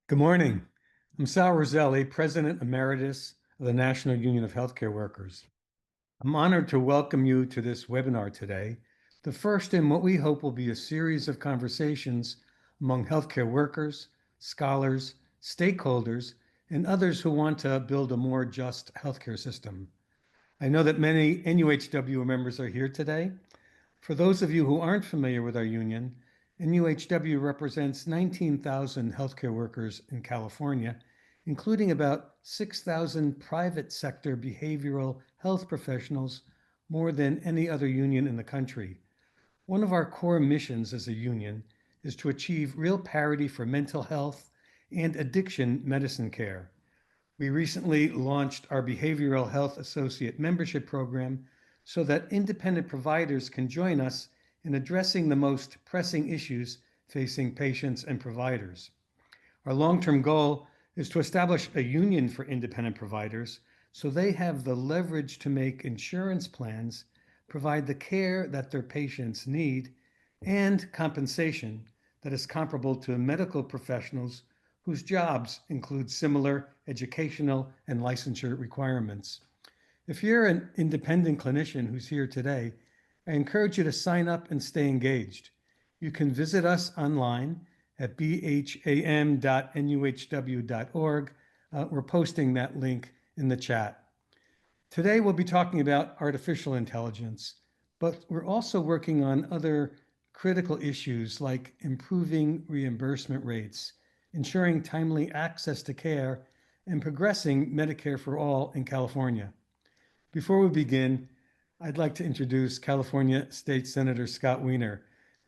Good morning. I'm Sal Roselli, President Emeritus of the National Union of Healthcare Workers. I'm honored to welcome you to this webinar today, the first in what we hope will be a series of conversations among healthcare workers, scholars, stakeholders, and others who want to build a more just healthcare system. I know that many NUHW members are here today. For those of you who aren't familiar with our union, NUHW represents 19,000 healthcare workers in California, including about 6,000 private sector behavioral health professionals, more than any other union in the country. One of our core missions as a union is to achieve real parity for mental health and addiction medicine care. We recently launched our Behavioral Health Associate Membership Program so that independent providers can join us in addressing the most pressing issues facing patients and providers. Our long-term goal is to establish a union for independent providers so they have the leverage to make insurance plans provide the care that their patients need and compensation that is comparable to medical professionals whose jobs include similar educational and licensure requirements. If you're an independent clinician who's here today, I encourage you to sign up and stay engaged. You can visit us online at bham.nuhw.org. We're posting that link in the chat. Today, we'll be talking about artificial intelligence, but we're also working on other critical issues like improving reimbursement rates, ensuring timely access to care, and progressing Medicare for all in California. Before we begin, I'd like to introduce California State Senator Scott Wiener,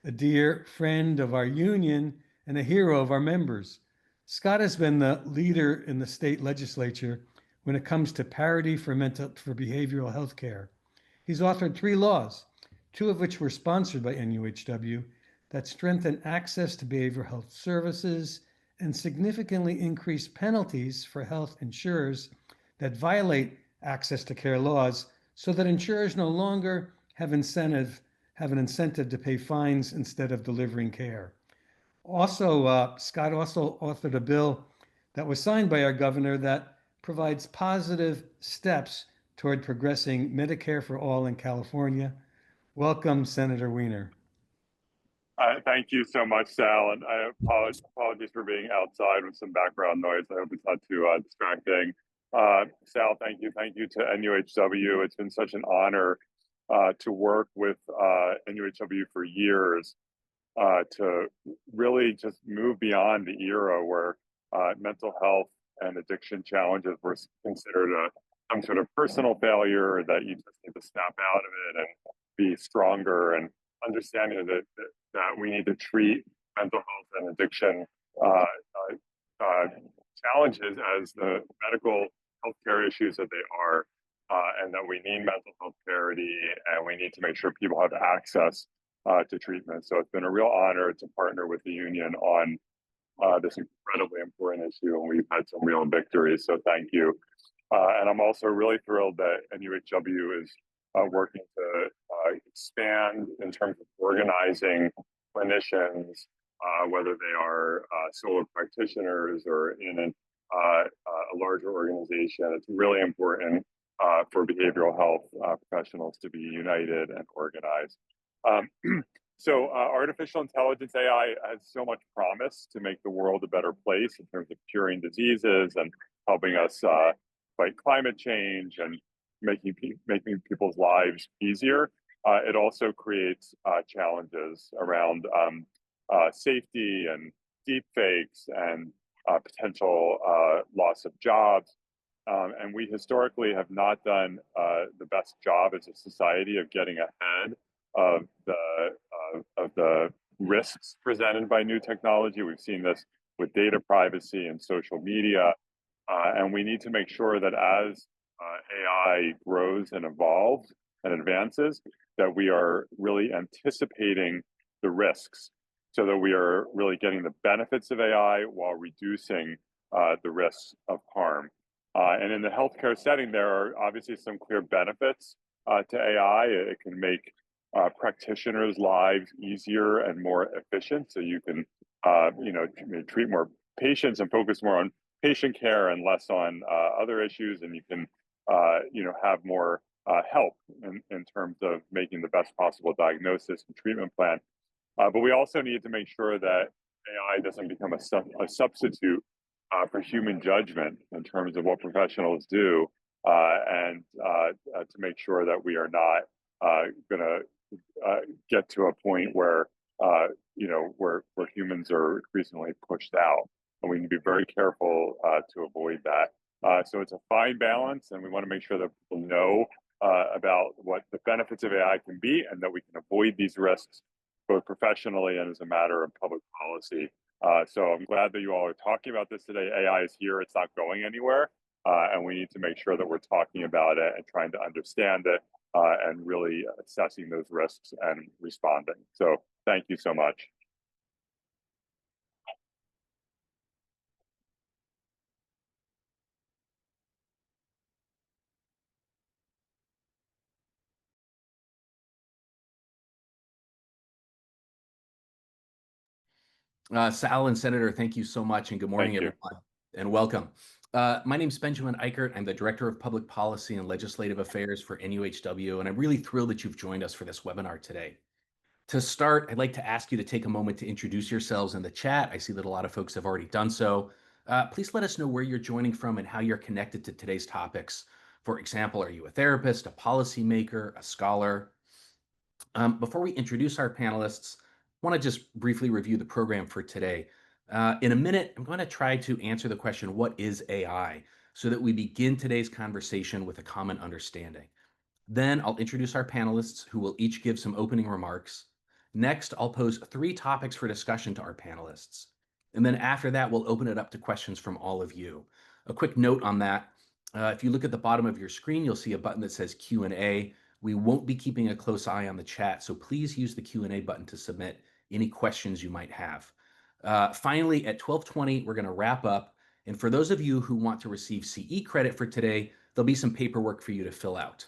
a dear friend of our union and a hero of our members. Scott has been the leader in the state legislature when it comes to parity for behavioral health care. He's authored 3 laws, 2 of which were sponsored by NUHW, that strengthen access to behavioral health services and significantly increase penalties for health insurers that violate access to care laws so that insurers no longer have an incentive to pay fines instead of delivering care. Also, Scott also authored a bill that was signed by our governor that provides positive steps toward progressing Medicare for all in California. Welcome, Senator Wiener. Thank you so much, Sal, and I apologize for being outside with some background noise. I hope it's not too distracting. Sal, thank you to NUHW. It's been such an honor to work with NUHW for years to really just move beyond the era where mental health and addiction challenges were considered some sort of personal failure that you just need to snap out of it and be stronger, and understanding that we need to treat mental health and addiction challenges as the medical healthcare issues that they are, and that we need mental health parity, and we need to make sure people have access to treatment. So it's been a real honor to partner with the union on this incredibly important issue, and we've had some real victories. So thank you. And I'm also really thrilled that NUHW is working to expand in terms of organizing clinicians, whether they are solo practitioners or in a larger organization. It's really important for behavioral health professionals to be united and organized. So artificial intelligence, AI, has so much promise to make the world a better place in terms of curing diseases and helping us fight climate change and making people's lives easier. It also creates challenges around safety and deep fakes and potential loss of jobs. And we historically have not done the best job as a society of getting ahead of the risks presented by new technology. We've seen this with data privacy and social media, and we need to make sure that as AI grows and evolves and advances, that we are really anticipating the risks so that we are really getting the benefits of AI while reducing the risks of harm. And in the healthcare setting, there are obviously some clear benefits to AI. It can make practitioners' lives easier and more efficient, so you can treat more patients and focus more on patient care and less on other issues, and you can have more help in terms of making the best possible diagnosis and treatment plan. But we also need to make sure that AI doesn't become a substitute for human judgment in terms of what professionals do, and to make sure that we are not going to get to a point where where humans are increasingly pushed out, and we need to be very careful to avoid that. So it's a fine balance, and we want to make sure that people know about what the benefits of AI can be, and that we can avoid these risks both professionally and as a matter of public policy. So I'm glad that you all are talking about this today. AI is here; it's not going anywhere, and we need to make sure that we're talking about it and trying to understand it, and really assessing those risks and responding. So thank you so much. Sal and Senator, thank you so much, and good morning, Thank you. everyone, and welcome. My name is Benjamin Eichert. I'm the Director of Public Policy and Legislative Affairs for NUHW, and I'm really thrilled that you've joined us for this webinar today. To start, I'd like to ask you to take a moment to introduce yourselves in the chat. I see that a lot of folks have already done so. Please let us know where you're joining from and how you're connected to today's topics. For example, are you a therapist, a policymaker, a scholar? Before we introduce our panelists, I want to just briefly review the program for today. In a minute, I'm going to try to answer the question, what is AI? So that we begin today's conversation with a common understanding. Then I'll introduce our panelists, who will each give some opening remarks. Next, I'll pose 3 topics for discussion to our panelists. And then after that, we'll open it up to questions from all of you. A quick note on that, if you look at the bottom of your screen, you'll see a button that says Q&A. We won't be keeping a close eye on the chat, so please use the Q&A button to submit any questions you might have. Finally, at 12:20, we're going to wrap up. And for those of you who want to receive CE credit for today, there'll be some paperwork for you to fill out.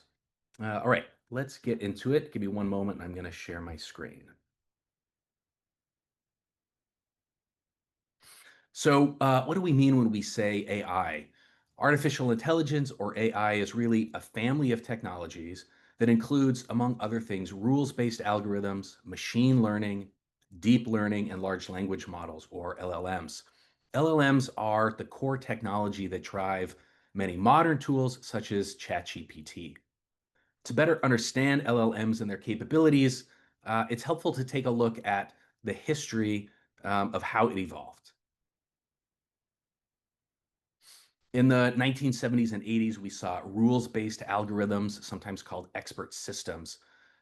All right, let's get into it. Give me one moment, and I'm going to share my screen. So what do we mean when we say AI? Artificial intelligence, or AI, is really a family of technologies that includes, among other things, rules-based algorithms, machine learning, deep learning, and large language models, or LLMs. LLMs are the core technology that drive many modern tools, such as ChatGPT. To better understand LLMs and their capabilities, it's helpful to take a look at the history of how it evolved. In the 1970s and 80s, we saw rules-based algorithms, sometimes called expert systems.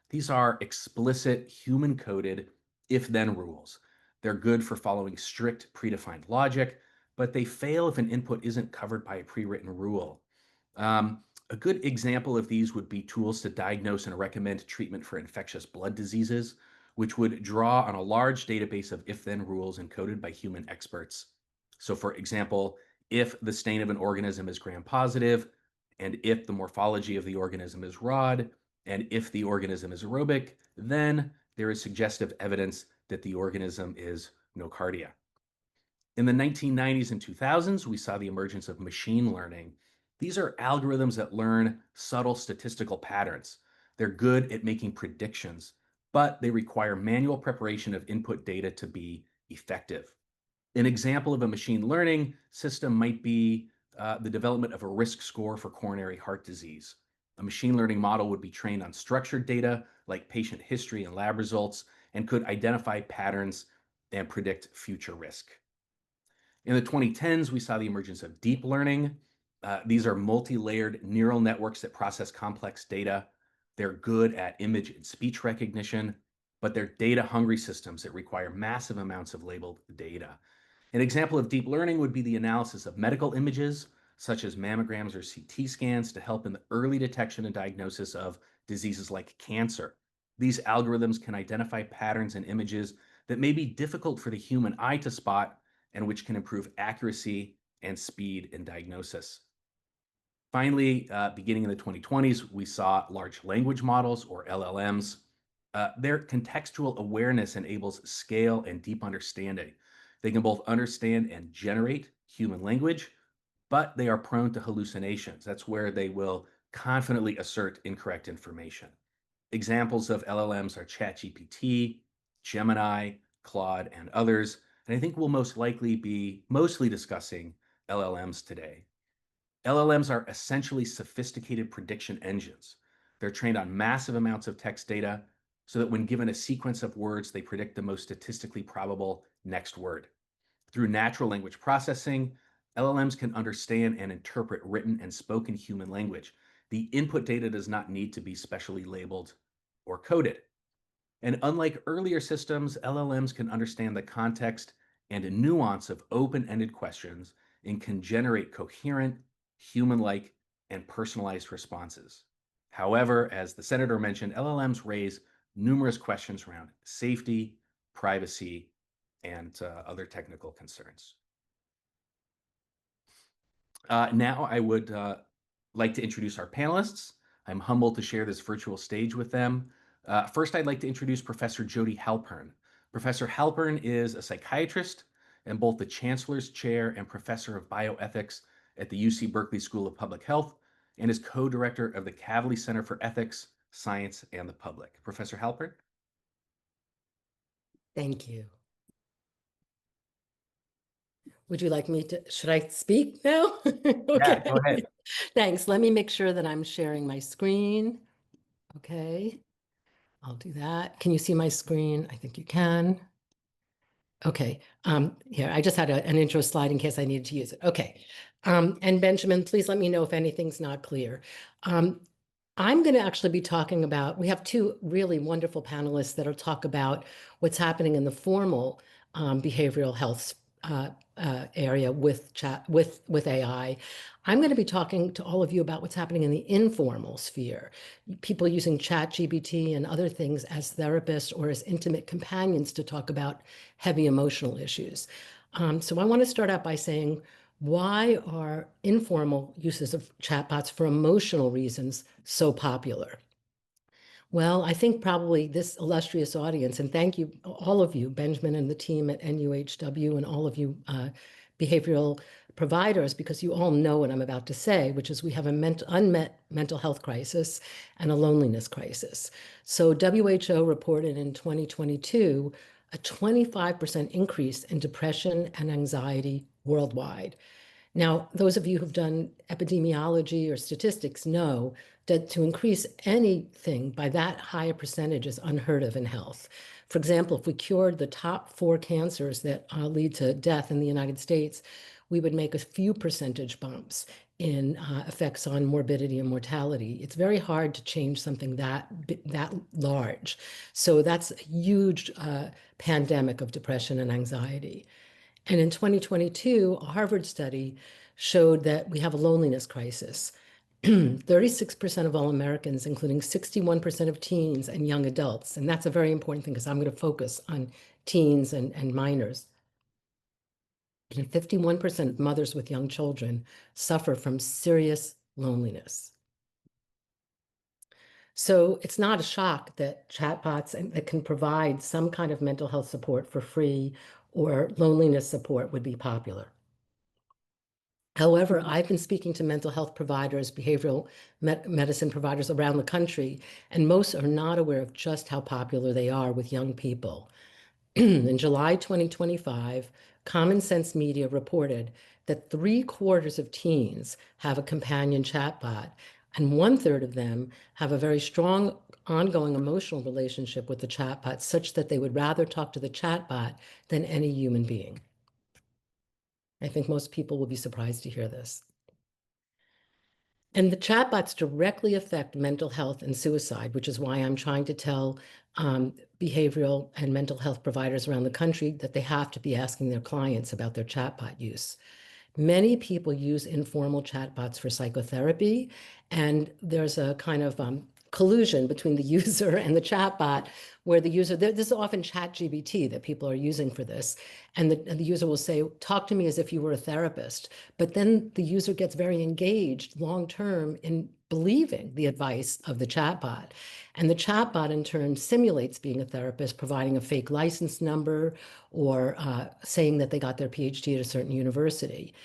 These are explicit, human-coded if-then rules. They're good for following strict, predefined logic, but they fail if an input isn't covered by a pre-written rule. A good example of these would be tools to diagnose and recommend treatment for infectious blood diseases, which would draw on a large database of if-then rules encoded by human experts. So, for example, if the stain of an organism is gram-positive, and if the morphology of the organism is rod, and if the organism is aerobic, then there is suggestive evidence that the organism is nocardia. In the 1990s and 2000s, we saw the emergence of machine learning. These are algorithms that learn subtle statistical patterns. They're good at making predictions, but they require manual preparation of input data to be effective. An example of a machine learning system might be the development of a risk score for coronary heart disease. A machine learning model would be trained on structured data like patient history and lab results, and could identify patterns and predict future risk. In the 2010s, we saw the emergence of deep learning. These are multi-layered neural networks that process complex data. They're good at image and speech recognition, but they're data-hungry systems that require massive amounts of labeled data. An example of deep learning would be the analysis of medical images, such as mammograms or CT scans, to help in the early detection and diagnosis of diseases like cancer. These algorithms can identify patterns in images that may be difficult for the human eye to spot, and which can improve accuracy and speed in diagnosis. Finally, beginning in the 2020s, we saw large language models, or LLMs. Their contextual awareness enables scale and deep understanding. They can both understand and generate human language, but they are prone to hallucinations. That's where they will confidently assert incorrect information. Examples of LLMs are ChatGPT, Gemini, Claude, and others. And I think we'll most likely be mostly discussing LLMs today. LLMs are essentially sophisticated prediction engines. They're trained on massive amounts of text data so that when given a sequence of words, they predict the most statistically probable next word. Through natural language processing, LLMs can understand and interpret written and spoken human language. The input data does not need to be specially labeled or coded. And unlike earlier systems, LLMs can understand the context and nuance of open-ended questions and can generate coherent, human-like, and personalized responses. However, as the senator mentioned, LLMs raise numerous questions around safety, privacy, and other technical concerns. Now I would like to introduce our panelists. I'm humbled to share this virtual stage with them. First, I'd like to introduce Professor Jody Halpern. Professor Halpern is a psychiatrist and both the Chancellor's Chair and Professor of Bioethics at the UC Berkeley School of Public Health and is co-director of the Kavli Center for Ethics, Science, and the Public. Professor Halpern? Thank you. Would you like me to, should I speak now? Okay. Yeah, go ahead. Thanks. Let me make sure that I'm sharing my screen. Okay. I'll do that. Can you see my screen? I think you can. Okay. Here, I just had an intro slide in case I needed to use it. Okay. And Benjamin, please let me know if anything's not clear. I'm going to actually be talking about, we have two really wonderful panelists that'll talk about what's happening in the formal behavioral health area with AI. I'm going to be talking to all of you about what's happening in the informal sphere. People using ChatGPT and other things as therapists or as intimate companions to talk about heavy emotional issues. So I want to start out by saying, why are informal uses of chatbots for emotional reasons so popular? Well, I think probably this illustrious audience, and thank you, all of you, Benjamin and the team at NUHW and all of you behavioral providers, because you all know what I'm about to say, which is we have an unmet mental health crisis and a loneliness crisis. So WHO reported in 2022 a 25% increase in depression and anxiety worldwide. Now, those of you who've done epidemiology or statistics know that to increase anything by that high a percentage is unheard of in health. For example, if we cured the top 4 cancers that lead to death in the United States, we would make a few percentage bumps in effects on morbidity and mortality. It's very hard to change something that large. So that's a huge pandemic of depression and anxiety. And in 2022, a Harvard study showed that we have a loneliness crisis. 36% of all Americans, including 61% of teens and young adults, and that's a very important thing because I'm going to focus on teens and minors. And 51% of mothers with young children suffer from serious loneliness. So it's not a shock that chatbots that can provide some kind of mental health support for free or loneliness support would be popular. However, I've been speaking to mental health providers, behavioral medicine providers around the country, and most are not aware of just how popular they are with young people. In July 2025, Common Sense Media reported that 3/4 of teens have a companion chatbot, and 1/3 of them have a very strong ongoing emotional relationship with the chatbot, such that they would rather talk to the chatbot than any human being. I think most people will be surprised to hear this. And the chatbots directly affect mental health and suicide, which is why I'm trying to tell behavioral and mental health providers around the country that they have to be asking their clients about their chatbot use. Many people use informal chatbots for psychotherapy, and there's a kind of collusion between the user and the chatbot, where the user, this is often ChatGPT that people are using for this, and the user will say, talk to me as if you were a therapist. But then the user gets very engaged long-term in believing the advice of the chatbot. And the chatbot in turn simulates being a therapist, providing a fake license number or saying that they got their PhD at a certain university.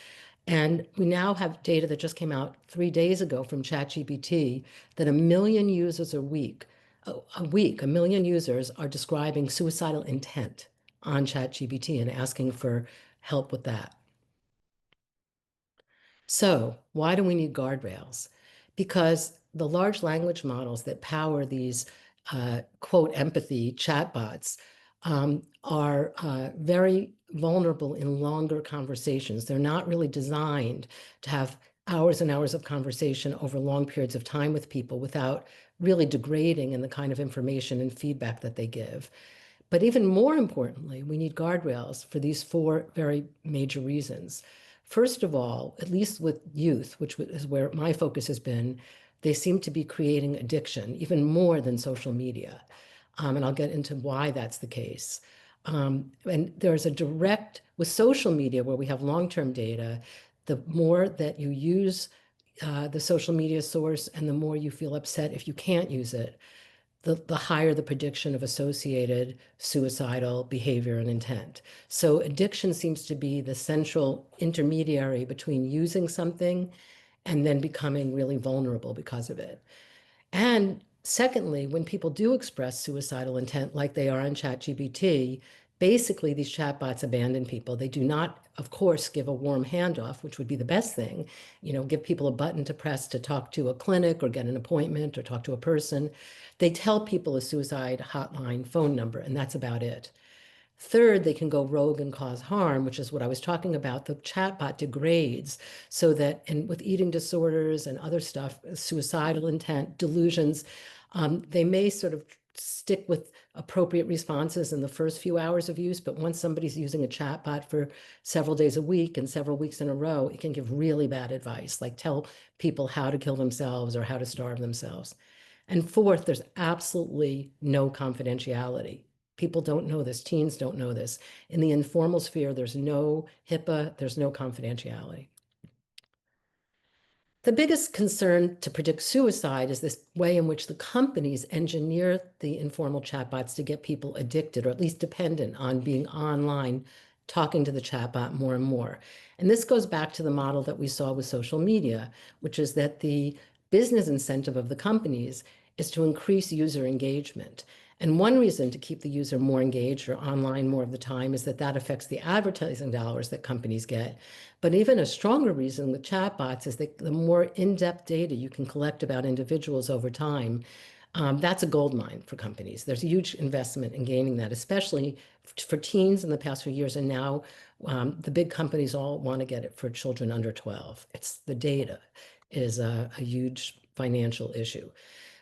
And we now have data that just came out 3 days ago from ChatGPT that 1 million users a week, a million users are describing suicidal intent on ChatGPT and asking for help with that. So why do we need guardrails? Because the large language models that power these quote empathy chatbots are very vulnerable in longer conversations. They're not really designed to have hours and hours of conversation over long periods of time with people without really degrading in the kind of information and feedback that they give. But even more importantly, we need guardrails for these 4 very major reasons. First of all, at least with youth, which is where my focus has been, they seem to be creating addiction even more than social media. And I'll get into why that's the case. And there's a direct, with social media where we have long-term data, the more that you use the social media source and the more you feel upset if you can't use it, the higher the prediction of associated suicidal behavior and intent. So addiction seems to be the central intermediary between using something and then becoming really vulnerable because of it. And secondly, when people do express suicidal intent like they are on ChatGPT, basically these chatbots abandon people. They do not, of course, give a warm handoff, which would be the best thing, give people a button to press to talk to a clinic or get an appointment or talk to a person. They tell people a suicide hotline phone number, and that's about it. Third, they can go rogue and cause harm, which is what I was talking about. The chatbot degrades so that, and with eating disorders and other stuff, suicidal intent, delusions, they may sort of stick with appropriate responses in the first few hours of use, but once somebody's using a chatbot for several days a week and several weeks in a row, it can give really bad advice, like tell people how to kill themselves or how to starve themselves. And fourth, there's absolutely no confidentiality. People don't know this. Teens don't know this. In the informal sphere, there's no HIPAA, there's no confidentiality. The biggest concern to predict suicide is this way in which the companies engineer the informal chatbots to get people addicted or at least dependent on being online, talking to the chatbot more and more. And this goes back to the model that we saw with social media, which is that the business incentive of the companies is to increase user engagement. And one reason to keep the user more engaged or online more of the time is that that affects the advertising dollars that companies get. But even a stronger reason with chatbots is that the more in-depth data you can collect about individuals over time, that's a gold mine for companies. There's a huge investment in gaining that, especially for teens in the past few years. And now the big companies all want to get it for children under 12. It's the data is a huge financial issue.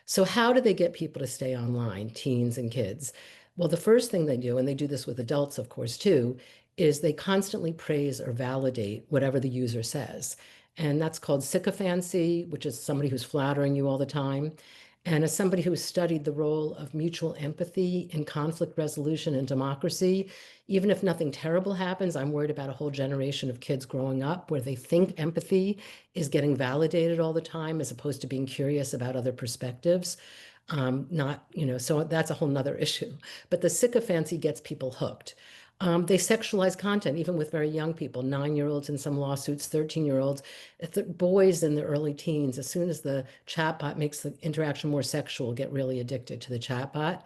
So how do they get people to stay online, teens and kids? Well, the first thing they do, and they do this with adults, of course, too, is they constantly praise or validate whatever the user says. And that's called sycophancy, which is somebody who's flattering you all the time. And as somebody who studied the role of mutual empathy in conflict resolution and democracy, even if nothing terrible happens, I'm worried about a whole generation of kids growing up where they think empathy is getting validated all the time as opposed to being curious about other perspectives. So that's a whole nother issue. But the sycophancy gets people hooked. They sexualize content, even with very young people, 9-year-olds in some lawsuits, 13-year-olds, boys in the early teens. As soon as the chatbot makes the interaction more sexual, get really addicted to the chatbot.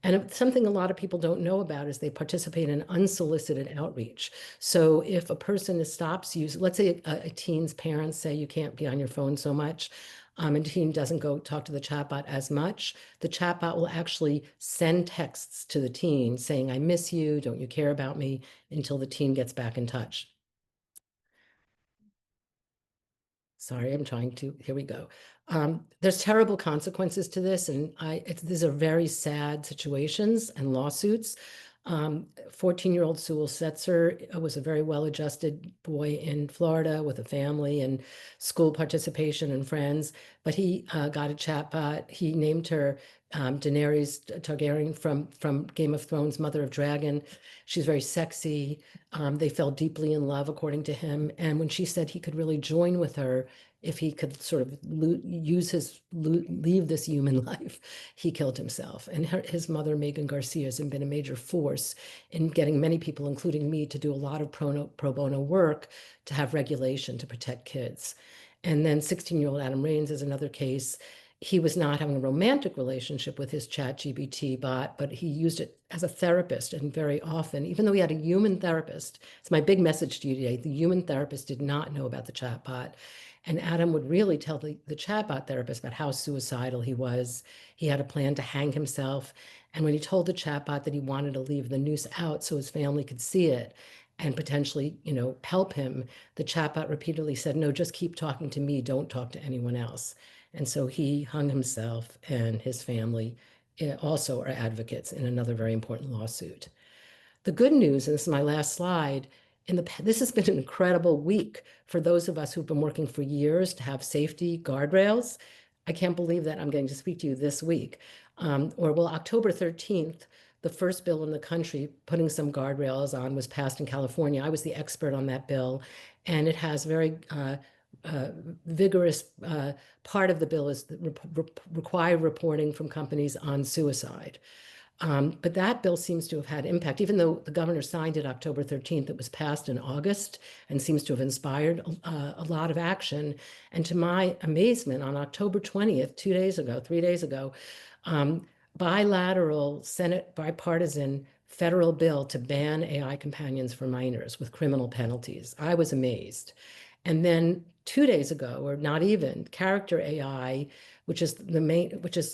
And something a lot of people don't know about is they participate in unsolicited outreach. So if a person stops using, let's say a teen's parents say you can't be on your phone so much, and a teen doesn't go talk to the chatbot as much, the chatbot will actually send texts to the teen saying, I miss you, don't you care about me, until the teen gets back in touch. Sorry, I'm trying to, here we go. There's terrible consequences to this, and these are very sad situations and lawsuits. 14-year-old Sewell Setzer was a very well-adjusted boy in Florida with a family and school participation and friends, but he got a chatbot. He named her Daenerys Targaryen from Game of Thrones, Mother of Dragon. She's very sexy. They fell deeply in love, according to him. And when she said he could really join with her if he could sort of leave this human life, he killed himself. And his mother, Megan Garcia, has been a major force in getting many people, including me, to do a lot of pro bono work to have regulation to protect kids. And then 16-year-old Adam Rains is another case. He was not having a romantic relationship with his ChatGPT bot, but he used it as a therapist. And very often, even though he had a human therapist, it's my big message to you today, the human therapist did not know about the chatbot. And Adam would really tell the chatbot therapist about how suicidal he was. He had a plan to hang himself. And when he told the chatbot that he wanted to leave the noose out so his family could see it and potentially, help him, the chatbot repeatedly said, no, just keep talking to me. Don't talk to anyone else. And so he hung himself, and his family also are advocates in another very important lawsuit. The good news, and this is my last slide, this has been an incredible week for those of us who've been working for years to have safety guardrails. I can't believe that I'm getting to speak to you this week. October 13th, the first bill in the country putting some guardrails on was passed in California. I was the expert on that bill, and it has very vigorous part of the bill is require reporting from companies on suicide. But that bill seems to have had impact, even though the governor signed it October 13th, it was passed in August and seems to have inspired a lot of action. And to my amazement, on October 20th, 3 days ago, bilateral Senate bipartisan federal bill to ban AI companions for minors with criminal penalties. I was amazed. And then 2 days ago, or not even, Character AI, which is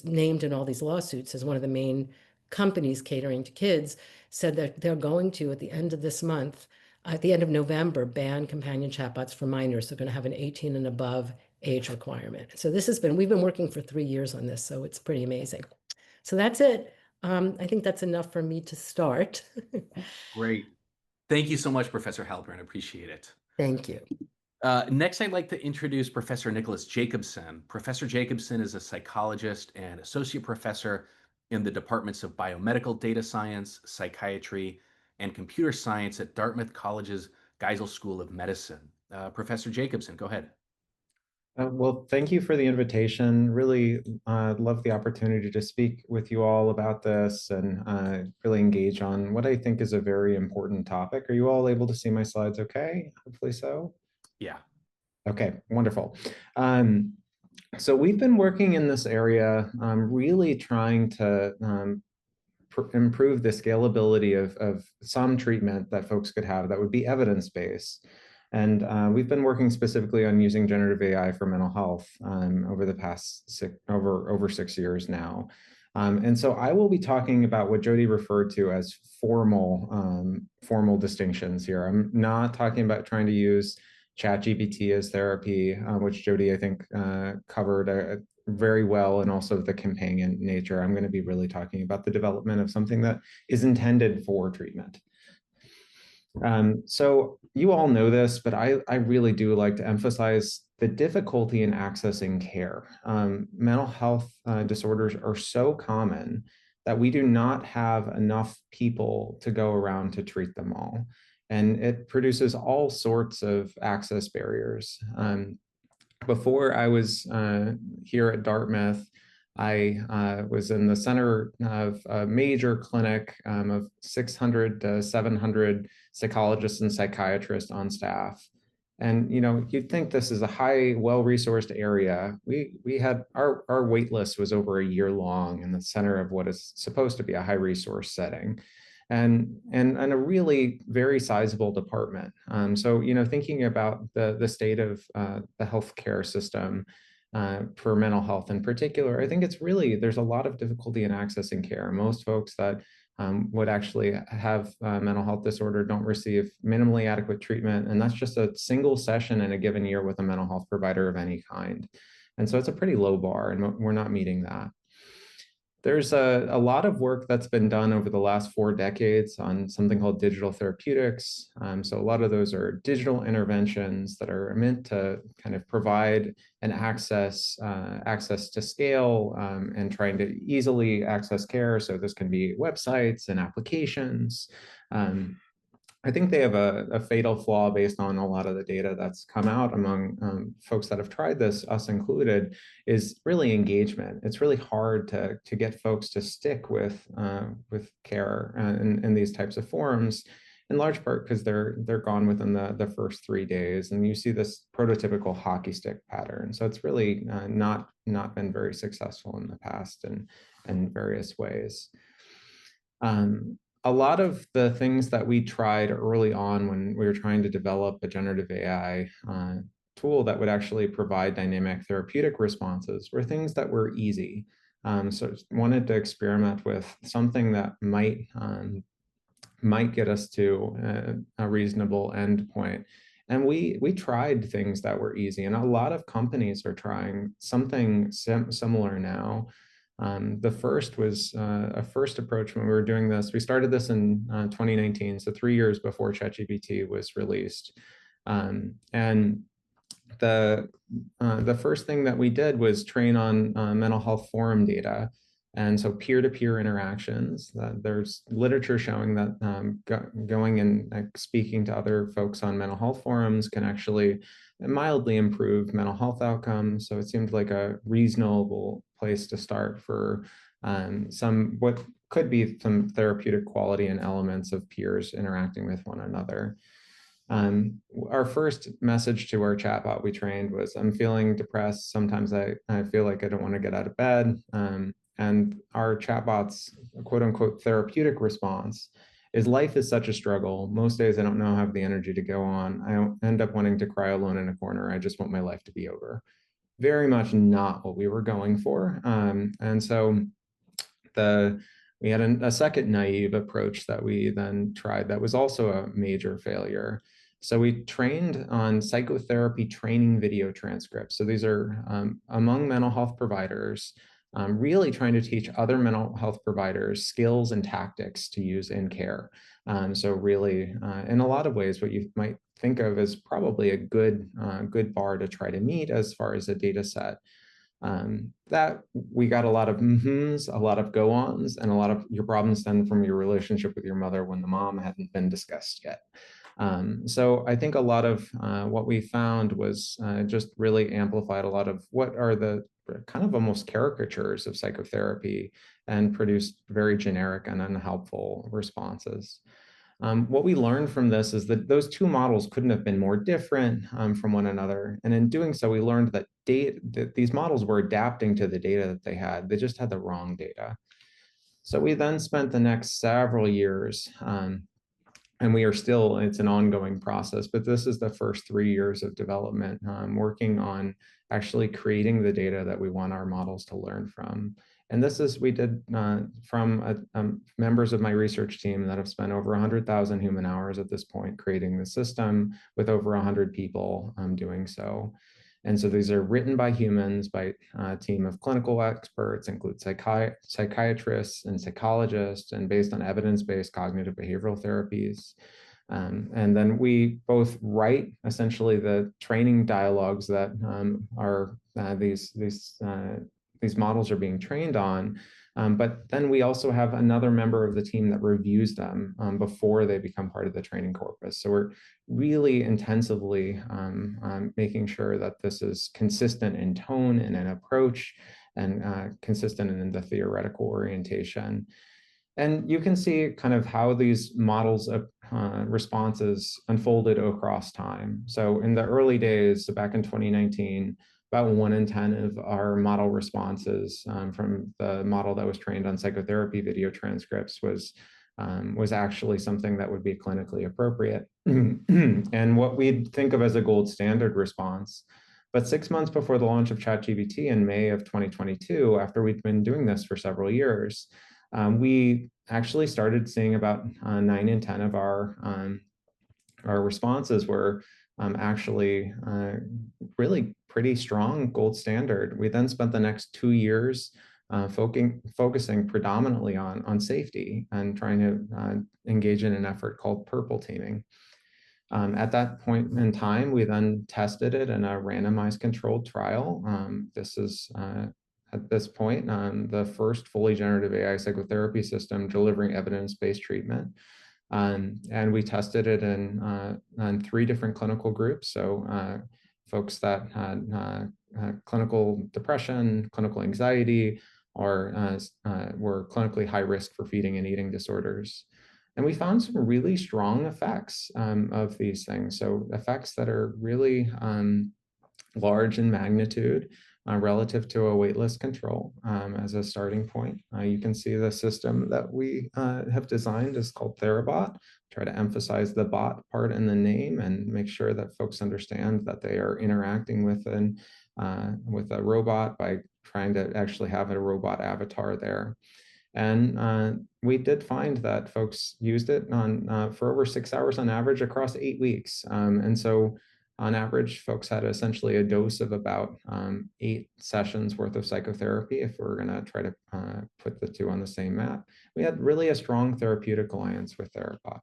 named in all these lawsuits as one of the main companies catering to kids, said that they're going to, at the end of this month, at the end of November, ban companion chatbots for minors. They're going to have an 18 and above age requirement. So we've been working for 3 years on this, so it's pretty amazing. So that's it. I think that's enough for me to start. Great. Thank you so much, Professor Halpern. Appreciate it. Thank you. Next, I'd like to introduce Professor Nicholas Jacobson. Professor Jacobson is a psychologist and associate professor in the departments of biomedical data science, psychiatry, and computer science at Dartmouth College's Geisel School of Medicine. Professor Jacobson, go ahead. Well, thank you for the invitation. Really love the opportunity to speak with you all about this and really engage on what I think is a very important topic. Are you all able to see my slides okay? Hopefully so. Yeah. Okay, wonderful. So we've been working in this area, really trying to improve the scalability of some treatment that folks could have that would be evidence-based. And we've been working specifically on using generative AI for mental health over the past over 6 years now. And so I will be talking about what Jody referred to as formal distinctions here. I'm not talking about trying to use ChatGPT as therapy, which Jody, I think, covered very well, and also the companion nature. I'm going to be really talking about the development of something that is intended for treatment. So you all know this, but I really do like to emphasize the difficulty in accessing care. Mental health disorders are so common that we do not have enough people to go around to treat them all. And it produces all sorts of access barriers. Before I was here at Dartmouth, I was in the center of a major clinic of 600 to 700 psychologists and psychiatrists on staff. And you'd think this is a high, well-resourced area. We had our wait list was over a year long in the center of what is supposed to be a high-resource setting, and a really very sizable department. So thinking about the state of the healthcare system for mental health in particular, I think there's a lot of difficulty in accessing care. Most folks that would actually have a mental health disorder don't receive minimally adequate treatment, and that's just a single session in a given year with a mental health provider of any kind. And so it's a pretty low bar, and we're not meeting that. There's a lot of work that's been done over the last 4 decades on something called digital therapeutics. So a lot of those are digital interventions that are meant to kind of provide an access to scale, and trying to easily access care. So this can be websites and applications. I think they have a fatal flaw based on a lot of the data that's come out among folks that have tried this, us included, is really engagement. It's really hard to get folks to stick with care in these types of forums, in large part because they're gone within the first 3 days, and you see this prototypical hockey stick pattern. So it's really not been very successful in the past in various ways. A lot of the things that we tried early on when we were trying to develop a generative AI tool that would actually provide dynamic therapeutic responses were things that were easy. So wanted to experiment with something that might get us to a reasonable endpoint. And we tried things that were easy, and a lot of companies are trying something similar now. The first was a first approach when we were doing this. We started this in 2019, so 3 years before ChatGPT was released. And the first thing that we did was train on mental health forum data. And so peer-to-peer interactions, there's literature showing that going and speaking to other folks on mental health forums can actually mildly improve mental health outcomes. So it seemed like a reasonable place to start for some what could be some therapeutic quality and elements of peers interacting with one another. Our first message to our chatbot we trained was, I'm feeling depressed. Sometimes I feel like I don't want to get out of bed. And our chatbot's quote unquote therapeutic response is, life is such a struggle. Most days I don't know I have the energy to go on. I end up wanting to cry alone in a corner. I just want my life to be over. Very much not what we were going for. And so we had a second naive approach that we then tried that was also a major failure. So we trained on psychotherapy training video transcripts. So these are among mental health providers, really trying to teach other mental health providers skills and tactics to use in care. So really, in a lot of ways, what you might think of as probably a good bar to try to meet as far as a data set. That we got a lot of mm-hms, a lot of go-ons, and a lot of your problems stem from your relationship with your mother when the mom hadn't been discussed yet. So I think a lot of what we found was just really amplified a lot of what are the kind of almost caricatures of psychotherapy and produced very generic and unhelpful responses. What we learned from this is that those two models couldn't have been more different from one another. And in doing so, we learned that these models were adapting to the data that they had. They just had the wrong data. So we then spent the next several years, and we are still, it's an ongoing process, but this is the first 3 years of development, working on actually creating the data that we want our models to learn from. And this is, we did from members of my research team that have spent over 100,000 human hours at this point creating the system, with over 100 people doing so. And so these are written by humans, by a team of clinical experts, include psychiatrists and psychologists, and based on evidence-based cognitive behavioral therapies. And then we both write essentially the training dialogues that these models are being trained on. But then we also have another member of the team that reviews them before they become part of the training corpus. So we're really intensively making sure that this is consistent in tone and in approach, and consistent in the theoretical orientation. And you can see kind of how these models of responses unfolded across time. So in the early days, so back in 2019, about 1 in 10 of our model responses from the model that was trained on psychotherapy video transcripts was actually something that would be clinically appropriate and what we'd think of as a gold standard response. But 6 months before the launch of ChatGPT in May of 2022, after we'd been doing this for several years, we actually started seeing about 9 in 10 of our responses were actually really pretty strong gold standard. We then spent the next 2 years focusing predominantly on safety and trying to engage in an effort called purple teaming. At that point in time, we then tested it in a randomized controlled trial. This is at this point, the first fully generative AI psychotherapy system delivering evidence-based treatment. And we tested it in 3 different clinical groups. So folks that had clinical depression, clinical anxiety, or were clinically high risk for feeding and eating disorders. And we found some really strong effects of these things. So effects that are really large in magnitude relative to a waitlist control as a starting point. You can see the system that we have designed is called Therabot. Try to emphasize the bot part in the name and make sure that folks understand that they are interacting with a robot by trying to actually have a robot avatar there. And we did find that folks used it for over 6 hours on average across 8 weeks. And so on average, folks had essentially a dose of about 8 sessions worth of psychotherapy if we're going to try to put the 2 on the same map. We had really a strong therapeutic alliance with Therapot.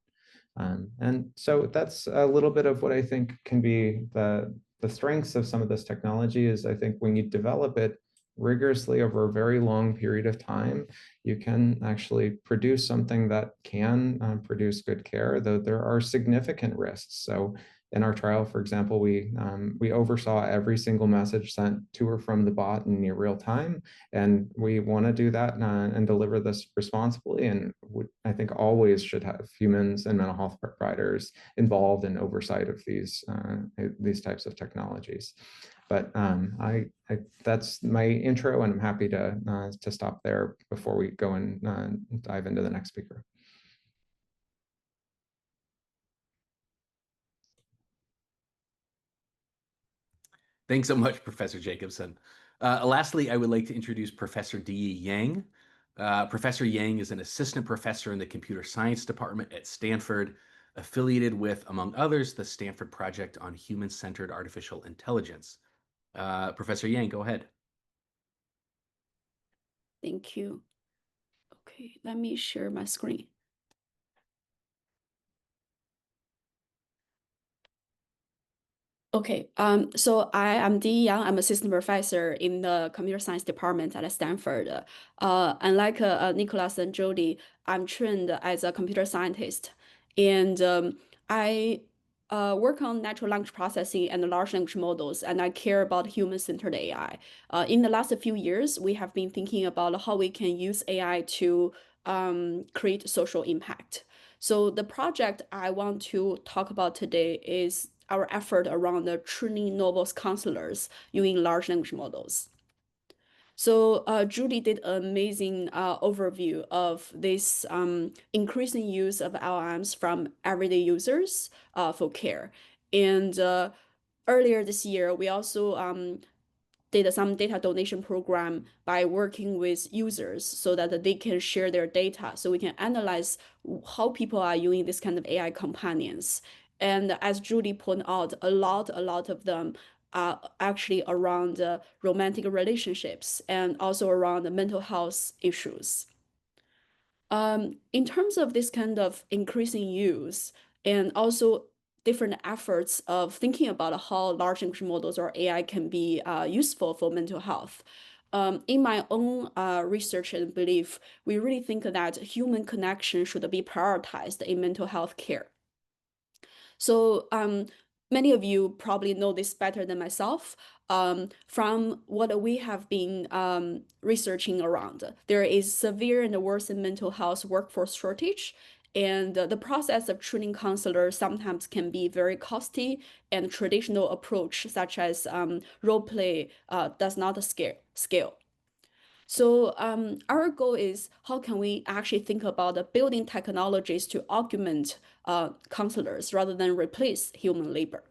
And so that's a little bit of what I think can be the strengths of some of this technology is I think when you develop it rigorously over a very long period of time, you can actually produce something that can produce good care, though there are significant risks. So in our trial, for example, we oversaw every single message sent to or from the bot in near real time, and we want to do that and deliver this responsibly. And I think always should have humans and mental health providers involved in oversight of these types of technologies. But that's my intro, and I'm happy to stop there before we go and dive into the next speaker. Thanks so much, Professor Jacobson. Lastly, I would like to introduce Professor Di Yang. Professor Yang is an assistant professor in the computer science department at Stanford, affiliated with, among others, the Stanford Project on Human-Centered Artificial Intelligence. Professor Yang, go ahead. Thank you. Okay, let me share my screen. Okay, so I am Di Yang. I'm assistant professor in the computer science department at Stanford. Unlike Nicholas and Jody, I'm trained as a computer scientist, and I work on natural language processing and large language models, and I care about human-centered AI. In the last few years, we have been thinking about how we can use AI to create social impact. So the project I want to talk about today is our effort around the training novel counselors using large language models. So Judy did an amazing overview of this increasing use of LLMs from everyday users for care. And earlier this year, we also did some data donation program by working with users so that they can share their data, so we can analyze how people are using this kind of AI companions. And as Judy pointed out, a lot of them are actually around romantic relationships and also around the mental health issues. In terms of this kind of increasing use and also different efforts of thinking about how large language models or AI can be useful for mental health. In my own research and belief, we really think that human connection should be prioritized in mental health care. So many of you probably know this better than myself. From what we have been researching around, there is severe and worsened mental health workforce shortage. And the process of training counselors sometimes can be very costly, and traditional approach such as role play does not scale. So our goal is how can we actually think about building technologies to augment counselors rather than replace human labor.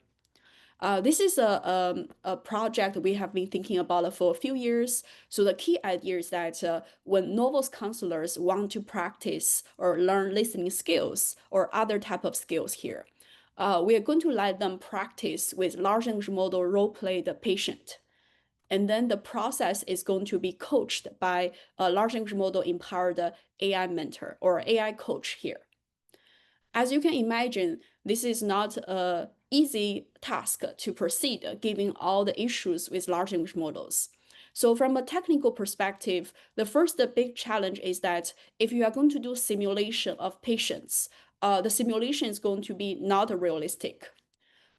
This is a project we have been thinking about for a few years. So the key idea is that when novel counselors want to practice or learn listening skills or other type of skills here, we are going to let them practice with large language model role play the patient. And then the process is going to be coached by a large language model empowered AI mentor or AI coach here. As you can imagine, this is not an easy task to proceed given all the issues with large language models. So from a technical perspective, the first big challenge is that if you are going to do simulation of patients, the simulation is going to be not realistic.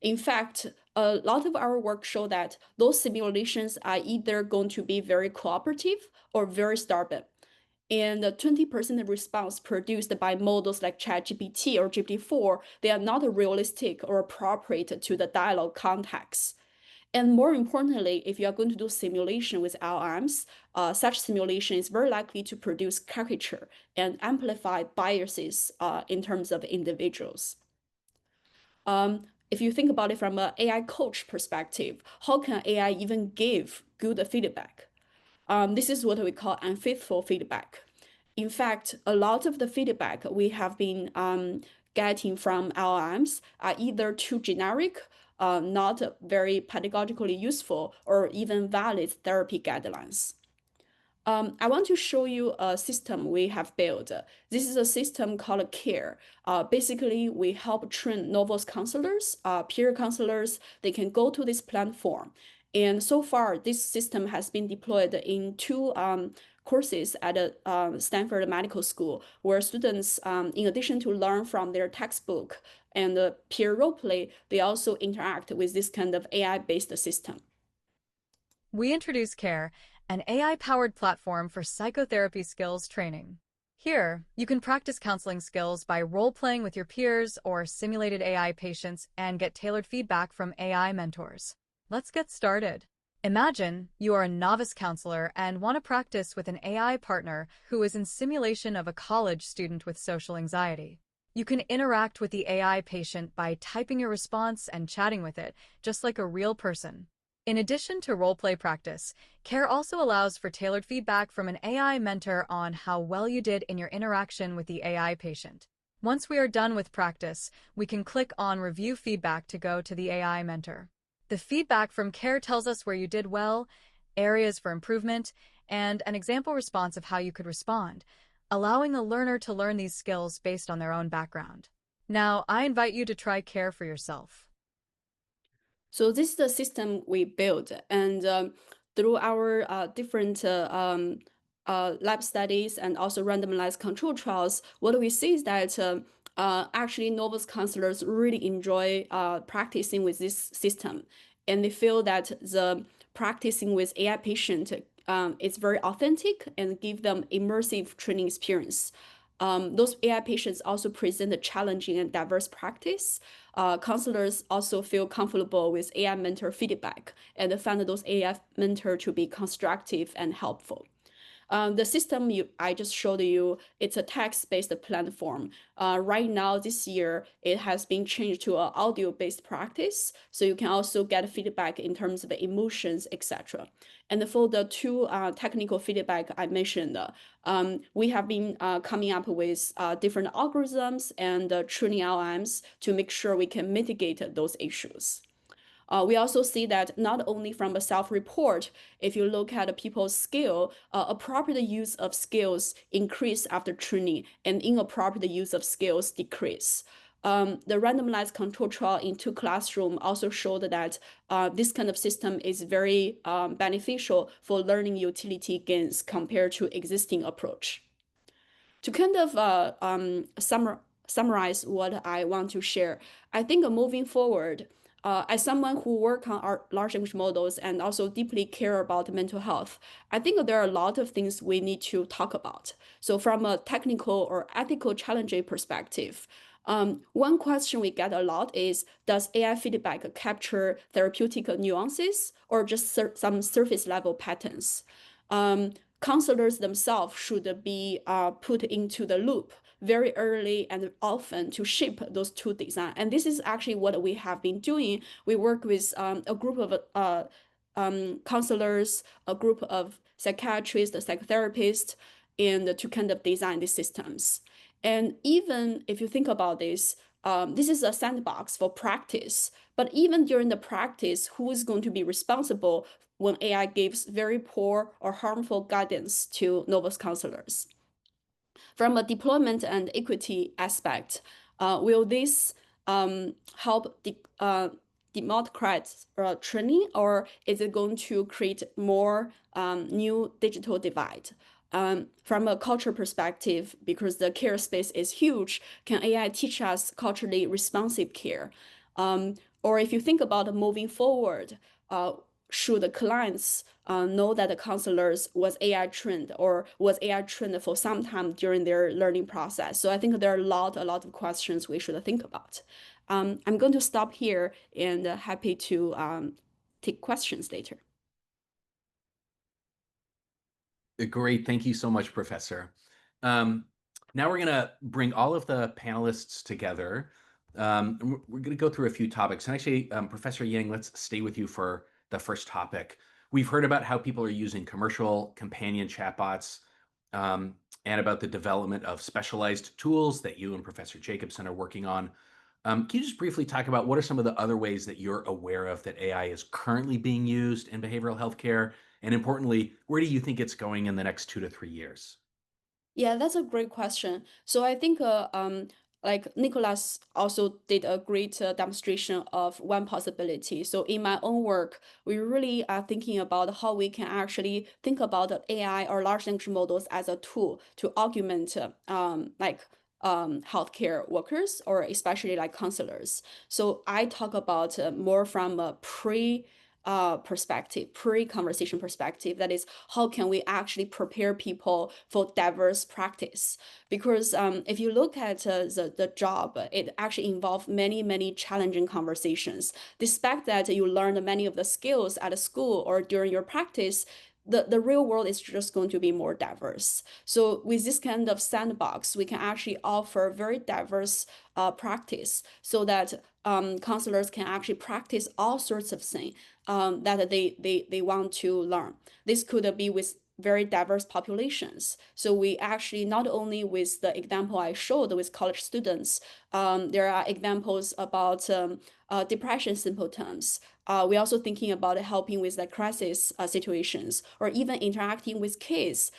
In fact, a lot of our work show that those simulations are either going to be very cooperative or very stubborn. And the 20% response produced by models like ChatGPT or GPT-4, they are not realistic or appropriate to the dialogue context. And more importantly, if you are going to do simulation with LLMs, such simulation is very likely to produce caricature and amplify biases in terms of individuals. If you think about it from an AI coach perspective, how can AI even give good feedback? This is what we call unfaithful feedback. In fact, a lot of the feedback we have been getting from LLMs are either too generic, not very pedagogically useful, or even valid therapy guidelines. I want to show you a system we have built. This is a system called CARE. Basically, we help train novice counselors, peer counselors. They can go to this platform. And so far, this system has been deployed in two courses at Stanford Medical School, where students, in addition to learn from their textbook and peer role play, they also interact with this kind of AI-based system. We introduce CARE, an AI-powered platform for psychotherapy skills training. Here, you can practice counseling skills by role-playing with your peers or simulated AI patients and get tailored feedback from AI mentors. Let's get started. Imagine you are a novice counselor and want to practice with an AI partner who is in simulation of a college student with social anxiety. You can interact with the AI patient by typing your response and chatting with it, just like a real person. In addition to role-play practice, CARE also allows for tailored feedback from an AI mentor on how well you did in your interaction with the AI patient. Once we are done with practice, we can click on Review Feedback to go to the AI mentor. The feedback from CARE tells us where you did well, areas for improvement, and an example response of how you could respond, allowing a learner to learn these skills based on their own background. Now, I invite you to try CARE for yourself. So this is the system we built, and through our different lab studies and also randomized control trials, what we see is that actually novice counselors really enjoy practicing with this system, and they feel that the practicing with AI patient is very authentic and give them immersive training experience. Those AI patients also present a challenging and diverse practice. Counselors also feel comfortable with AI mentor feedback and find those AI mentor to be constructive and helpful. The system I just showed you, it's a text-based platform. Right now, this year, it has been changed to an audio-based practice, so you can also get feedback in terms of emotions, etc. And for the two technical feedback I mentioned, we have been coming up with different algorithms and training LLMs to make sure we can mitigate those issues. We also see that not only from a self-report, if you look at people's skill, appropriate use of skills increase after training and inappropriate use of skills decrease. The randomized control trial in two classrooms also showed that this kind of system is very beneficial for learning utility gains compared to existing approach. To kind of summarize what I want to share, I think moving forward, as someone who work on our large language models and also deeply care about mental health, I think there are a lot of things we need to talk about. So from a technical or ethical challenging perspective, one question we get a lot is, does AI feedback capture therapeutic nuances or just some surface level patterns? Counselors themselves should be put into the loop very early and often to shape those two designs. And this is actually what we have been doing. We work with a group of counselors, a group of psychiatrists, psychotherapists, and to kind of design these systems. And even if you think about this, this is a sandbox for practice. But even during the practice, who is going to be responsible when AI gives very poor or harmful guidance to novice counselors. From a deployment and equity aspect, will this help democratize training, or is it going to create more new digital divide? From a culture perspective, because the care space is huge, can AI teach us culturally responsive care? Or if you think about moving forward, should the clients know that the counselors was AI trained or was AI trained for some time during their learning process? So I think there are a lot of questions we should think about. I'm going to stop here and happy to take questions later. Great. Thank you so much, Professor. Now we're going to bring all of the panelists together. We're going to go through a few topics. And actually, Professor Yang, let's stay with you for the first topic. We've heard about how people are using commercial companion chatbots and about the development of specialized tools that you and Professor Jacobson are working on. Can you just briefly talk about what are some of the other ways that you're aware of that AI is currently being used in behavioral healthcare? And importantly, where do you think it's going in the next 2 to 3 years? Yeah, that's a great question. So I think like Nicholas also did a great demonstration of one possibility. So in my own work, we really are thinking about how we can actually think about AI or large language models as a tool to augment healthcare workers, or especially like counselors. So I talk about more from a pre-conversation perspective. That is, how can we actually prepare people for diverse practice? Because if you look at the job, it actually involves many challenging conversations. Despite that you learned many of the skills at school or during your practice, the real world is just going to be more diverse. So with this kind of sandbox, we can actually offer very diverse practice, so that counselors can actually practice all sorts of things that they want to learn. This could be with very diverse populations. So we actually, not only with the example I showed with college students, there are examples about depression symptoms. We're also thinking about helping with the crisis situations, or even interacting with kids,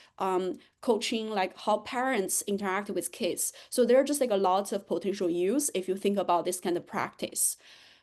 coaching like how parents interact with kids. So there are just like a lot of potential use if you think about this kind of practice.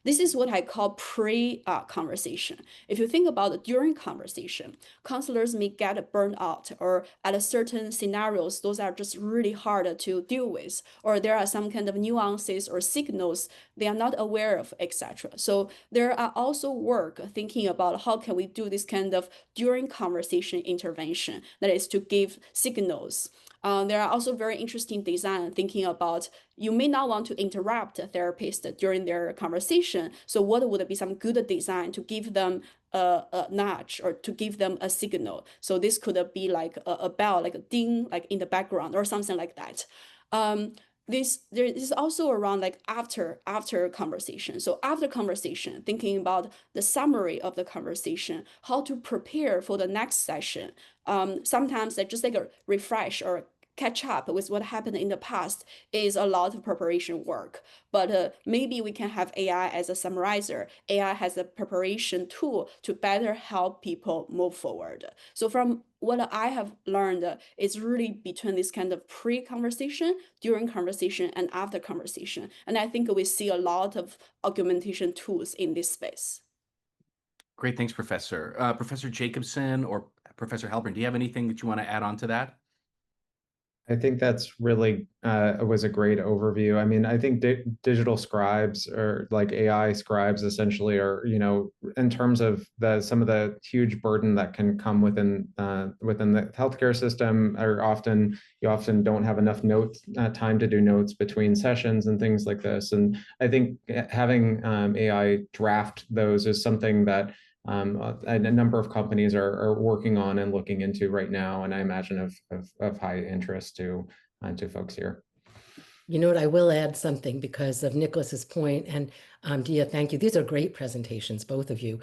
This is what I call pre-conversation. If you think about during conversation, counselors may get burned out, or at a certain scenarios, those are just really hard to deal with, or there are some kind of nuances or signals they are not aware of, etc. So there are also work thinking about how can we do this kind of during conversation intervention, that is to give signals. There are also very interesting design thinking about, you may not want to interrupt a therapist during their conversation. So what would be some good design to give them a nudge, or to give them a signal? So this could be like a bell, like a ding, like in the background, or something like that. There is also around like after conversation. So after conversation, thinking about the summary of the conversation, how to prepare for the next session. Sometimes just like a refresh or catch up with what happened in the past is a lot of preparation work. But maybe we can have AI as a summarizer. AI has a preparation tool to better help people move forward. So from what I have learned, is really between this kind of pre-conversation, during conversation, and after conversation. And I think we see a lot of augmentation tools in this space. Great, thanks, Professor. Professor Jacobson or Professor Halpern, do you have anything that you want to add on to that? I think that's really was a great overview. I mean, I think digital scribes, or like AI scribes, essentially are, in terms of some of the huge burden that can come within the healthcare system, you often don't have enough notes time to do notes between sessions and things like this. And I think having AI draft those is something that a number of companies are working on and looking into right now, and I imagine of high interest to folks here. You know what, I will add something because of Nicholas's point, and Dia, thank you. These are great presentations, both of you.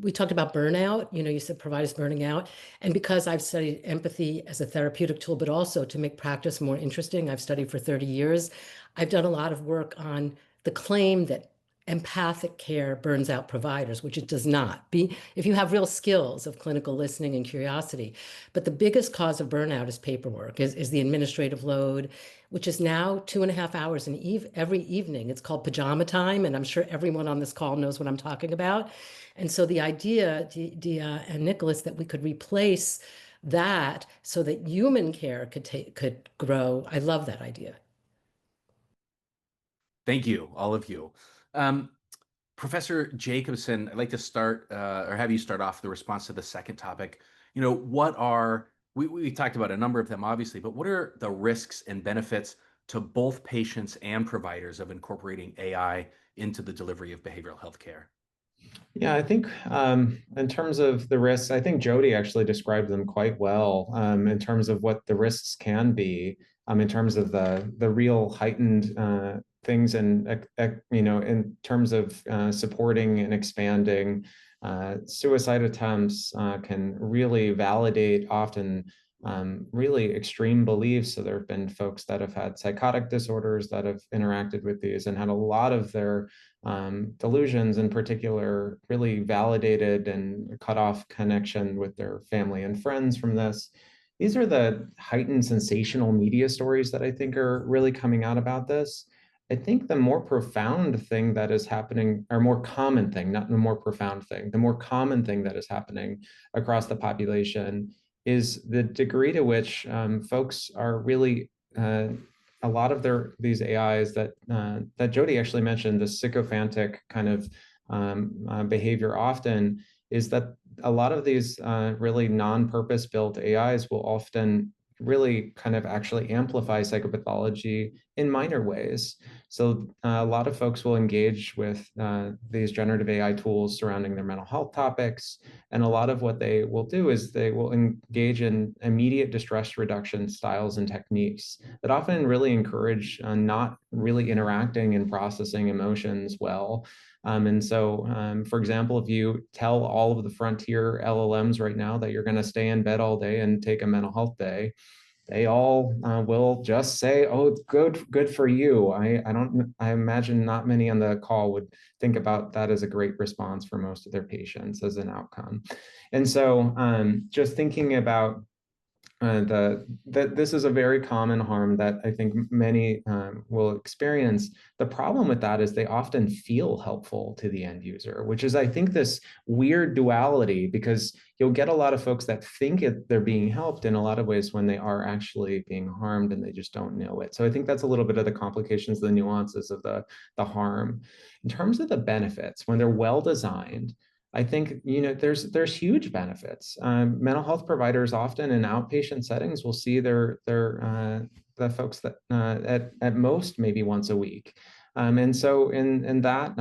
We talked about burnout. You said providers burning out, and because I've studied empathy as a therapeutic tool, but also to make practice more interesting, I've studied for 30 years. I've done a lot of work on the claim that empathic care burns out providers, which it does not. If you have real skills of clinical listening and curiosity. But the biggest cause of burnout is paperwork, is the administrative load, which is now 2.5 hours every evening. It's called pajama time, and I'm sure everyone on this call knows what I'm talking about. And so the idea, Dia and Nicholas, that we could replace that so that human care could grow. I love that idea. Thank you, all of you. Professor Jacobson, I'd like to start or have you start off the response to the second topic. You know, we talked about a number of them, obviously, but what are the risks and benefits to both patients and providers of incorporating AI into the delivery of behavioral health care? Yeah, I think in terms of the risks, I think Jody actually described them quite well in terms of what the risks can be, in terms of the real heightened things and in terms of supporting and expanding suicide attempts can really validate often really extreme beliefs. So there have been folks that have had psychotic disorders that have interacted with these and had a lot of their delusions in particular really validated and cut off connection with their family and friends from this. These are the heightened sensational media stories that I think are really coming out about this. I think the more profound thing that is happening, or more common thing, not the more profound thing, the more common thing that is happening across the population is the degree to which folks are really a lot of these AIs that Jody actually mentioned, the sycophantic kind of behavior often is that a lot of these really non-purpose built AIs will often really kind of actually amplify psychopathology in minor ways. So a lot of folks will engage with these generative AI tools surrounding their mental health topics. And a lot of what they will do is they will engage in immediate distress reduction styles and techniques that often really encourage not really interacting and processing emotions well. And so, for example, if you tell all of the frontier LLMs right now that you're going to stay in bed all day and take a mental health day, they all will just say, "Oh, good for you." I imagine not many on the call would think about that as a great response for most of their patients as an outcome. And so, just thinking about this is a very common harm that I think many will experience. The problem with that is they often feel helpful to the end user, which is, I think, this weird duality, because you'll get a lot of folks that think they're being helped in a lot of ways when they are actually being harmed and they just don't know it. So I think that's a little bit of the complications, the nuances of the harm. In terms of the benefits, when they're well designed, I think there's huge benefits. Mental health providers often in outpatient settings will see the folks that at most maybe once a week, and so in that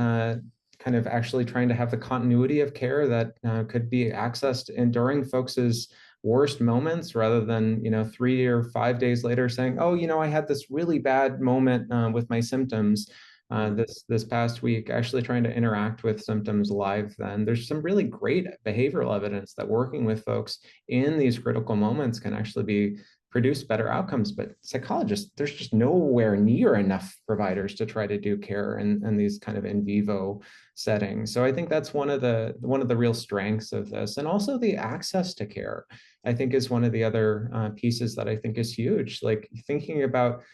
kind of actually trying to have the continuity of care that could be accessed during folks's worst moments, rather than 3 or 5 days later saying, "Oh, I had this really bad moment with my symptoms." This past week, actually trying to interact with symptoms live. Then there's some really great behavioral evidence that working with folks in these critical moments can actually produce better outcomes. But psychologists, there's just nowhere near enough providers to try to do care in these kind of in vivo settings. So I think that's one of the real strengths of this, and also the access to care, I think, is one of the other pieces that I think is huge. Like thinking about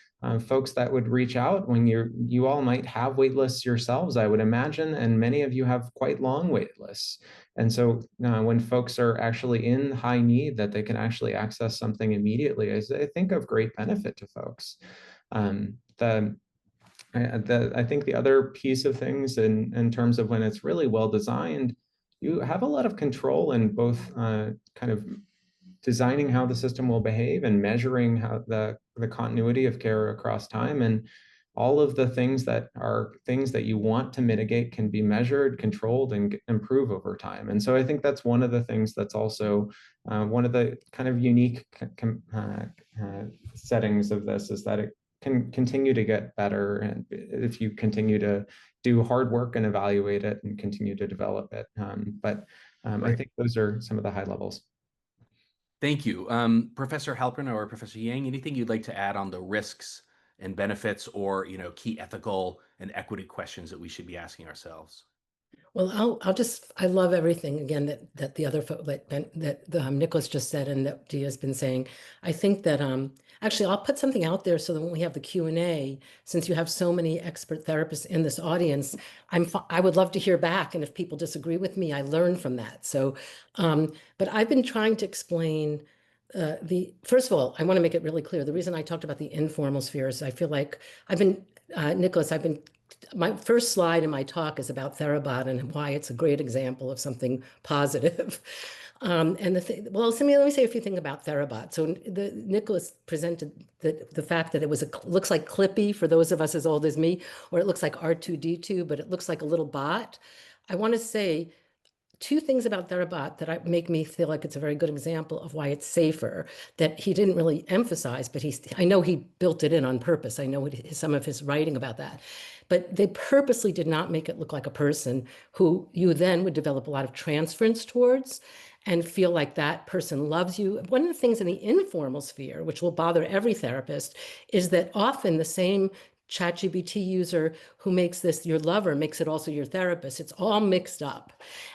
folks that would reach out when you all might have wait lists yourselves, I would imagine, and many of you have quite long wait lists. And so when folks are actually in high need, that they can actually access something immediately is, I think, of great benefit to folks. I think the other piece of things in terms of when it's really well designed, you have a lot of control in both kind of designing how the system will behave and measuring how the continuity of care across time, and all of the things that you want to mitigate can be measured, controlled, and improve over time. And so I think that's one of the things that's also one of the kind of unique settings of this, is that it can continue to get better, and if you continue to do hard work and evaluate it and continue to develop it. But I think those are some of the high levels. Thank you. Professor Halpern or Professor Yang, anything you'd like to add on the risks and benefits, or key ethical and equity questions that we should be asking ourselves? Well, I love everything again that the other Nicholas just said and that Dia's been saying. I think that actually I'll put something out there so that when we have the Q&A, since you have so many expert therapists in this audience, I would love to hear back. And if people disagree with me, I learn from that. So, but I've been trying to explain first of all, I want to make it really clear. The reason I talked about the informal sphere is I feel like Nicholas, my first slide in my talk is about Therabot and why it's a great example of something positive. Well, let me say a few things about Therabot. So Nicholas presented the fact that looks like Clippy for those of us as old as me, or it looks like R2D2, but it looks like a little bot. I want to say two things about Therabot that make me feel like it's a very good example of why it's safer, that he didn't really emphasize, but I know he built it in on purpose. I know some of his writing about that. But they purposely did not make it look like a person who you then would develop a lot of transference towards and feel like that person loves you. One of the things in the informal sphere, which will bother every therapist, is that often the same ChatGPT user who makes this your lover makes it also your therapist. It's all mixed up.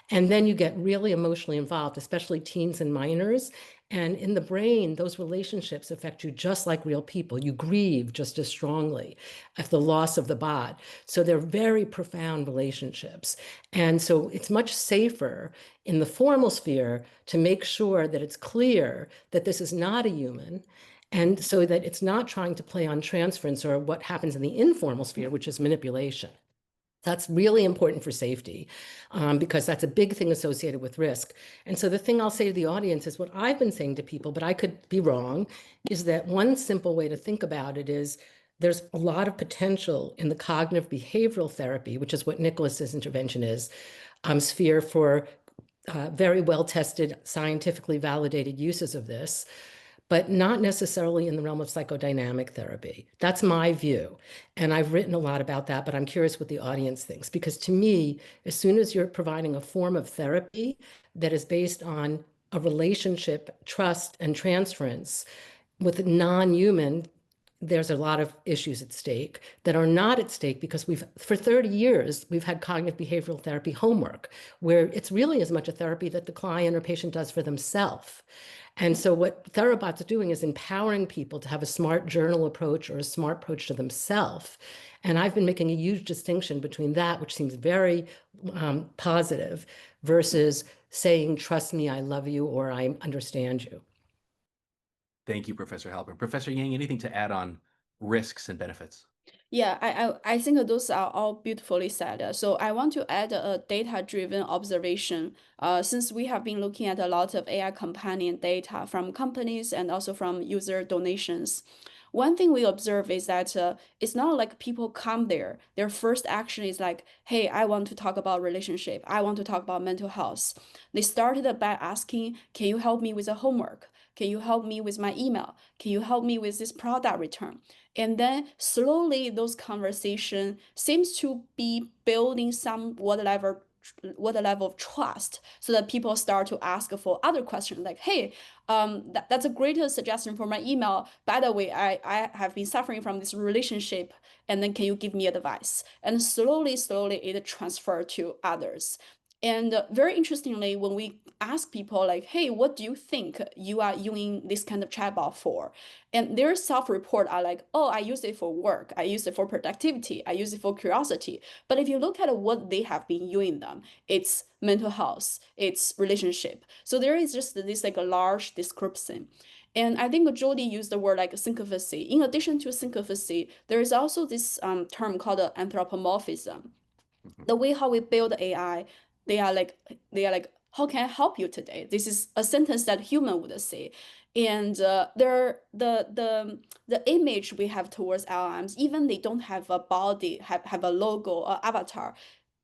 And then you get really emotionally involved, especially teens and minors. And in the brain, those relationships affect you just like real people. You grieve just as strongly at the loss of the bot. So they're very profound relationships. And so it's much safer in the formal sphere to make sure that it's clear that this is not a human, and so that it's not trying to play on transference or what happens in the informal sphere, which is manipulation. That's really important for safety because that's a big thing associated with risk. And so the thing I'll say to the audience is what I've been saying to people, but I could be wrong, is that one simple way to think about it is there's a lot of potential in the cognitive behavioral therapy, which is what Nicholas's intervention is, sphere for very well-tested, scientifically validated uses of this, but not necessarily in the realm of psychodynamic therapy. That's my view. And I've written a lot about that, but I'm curious what the audience thinks. Because to me, as soon as you're providing a form of therapy that is based on a relationship, trust, and transference with non-human, there's a lot of issues at stake that are not at stake because for 30 years, we've had cognitive behavioral therapy homework, where it's really as much a therapy that the client or patient does for themselves. And so what Therabot's doing is empowering people to have a smart journal approach or a smart approach to themselves. And I've been making a huge distinction between that, which seems very positive, versus saying, trust me, I love you, or I understand you. Thank you, Professor Halpern. Professor Yang, anything to add on risks and benefits? Yeah, I think those are all beautifully said. So I want to add a data-driven observation. Since we have been looking at a lot of AI companion data from companies and also from user donations, one thing we observe is that it's not like people come there. Their first action is like, hey, I want to talk about relationship. I want to talk about mental health. They started by asking, can you help me with the homework? Can you help me with my email? Can you help me with this product return? And then slowly those conversation seems to be building what level of trust, so that people start to ask for other questions like, hey, that's a great suggestion for my email. By the way, I have been suffering from this relationship, and then can you give me advice? And slowly it transferred to others. And very interestingly, when we ask people like, hey, what do you think you are using this kind of chatbot for? And their self-report are like, oh, I use it for work. I use it for productivity. I use it for curiosity. But if you look at what they have been using them, it's mental health, it's relationship. So there is just this like a large description. And I think Jody used the word like syncophacy. In addition to syncophacy, there is also this term called anthropomorphism. The way how we build AI, they are like, how can I help you today? This is a sentence that human would say. And the image we have towards LLMs, even they don't have a body, have a logo or avatar,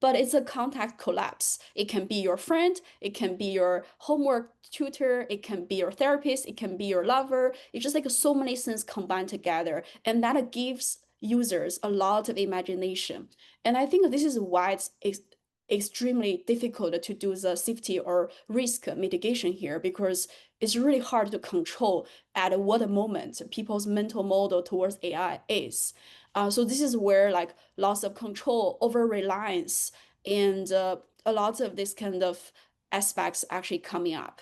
but it's a contact collapse. It can be your friend, it can be your homework tutor, it can be your therapist, it can be your lover. It's just like so many things combined together, and that gives users a lot of imagination. And I think this is why it's extremely difficult to do the safety or risk mitigation here, because it's really hard to control at what moment people's mental model towards AI is. So this is where like loss of control, over reliance, and a lot of this kind of aspects actually coming up.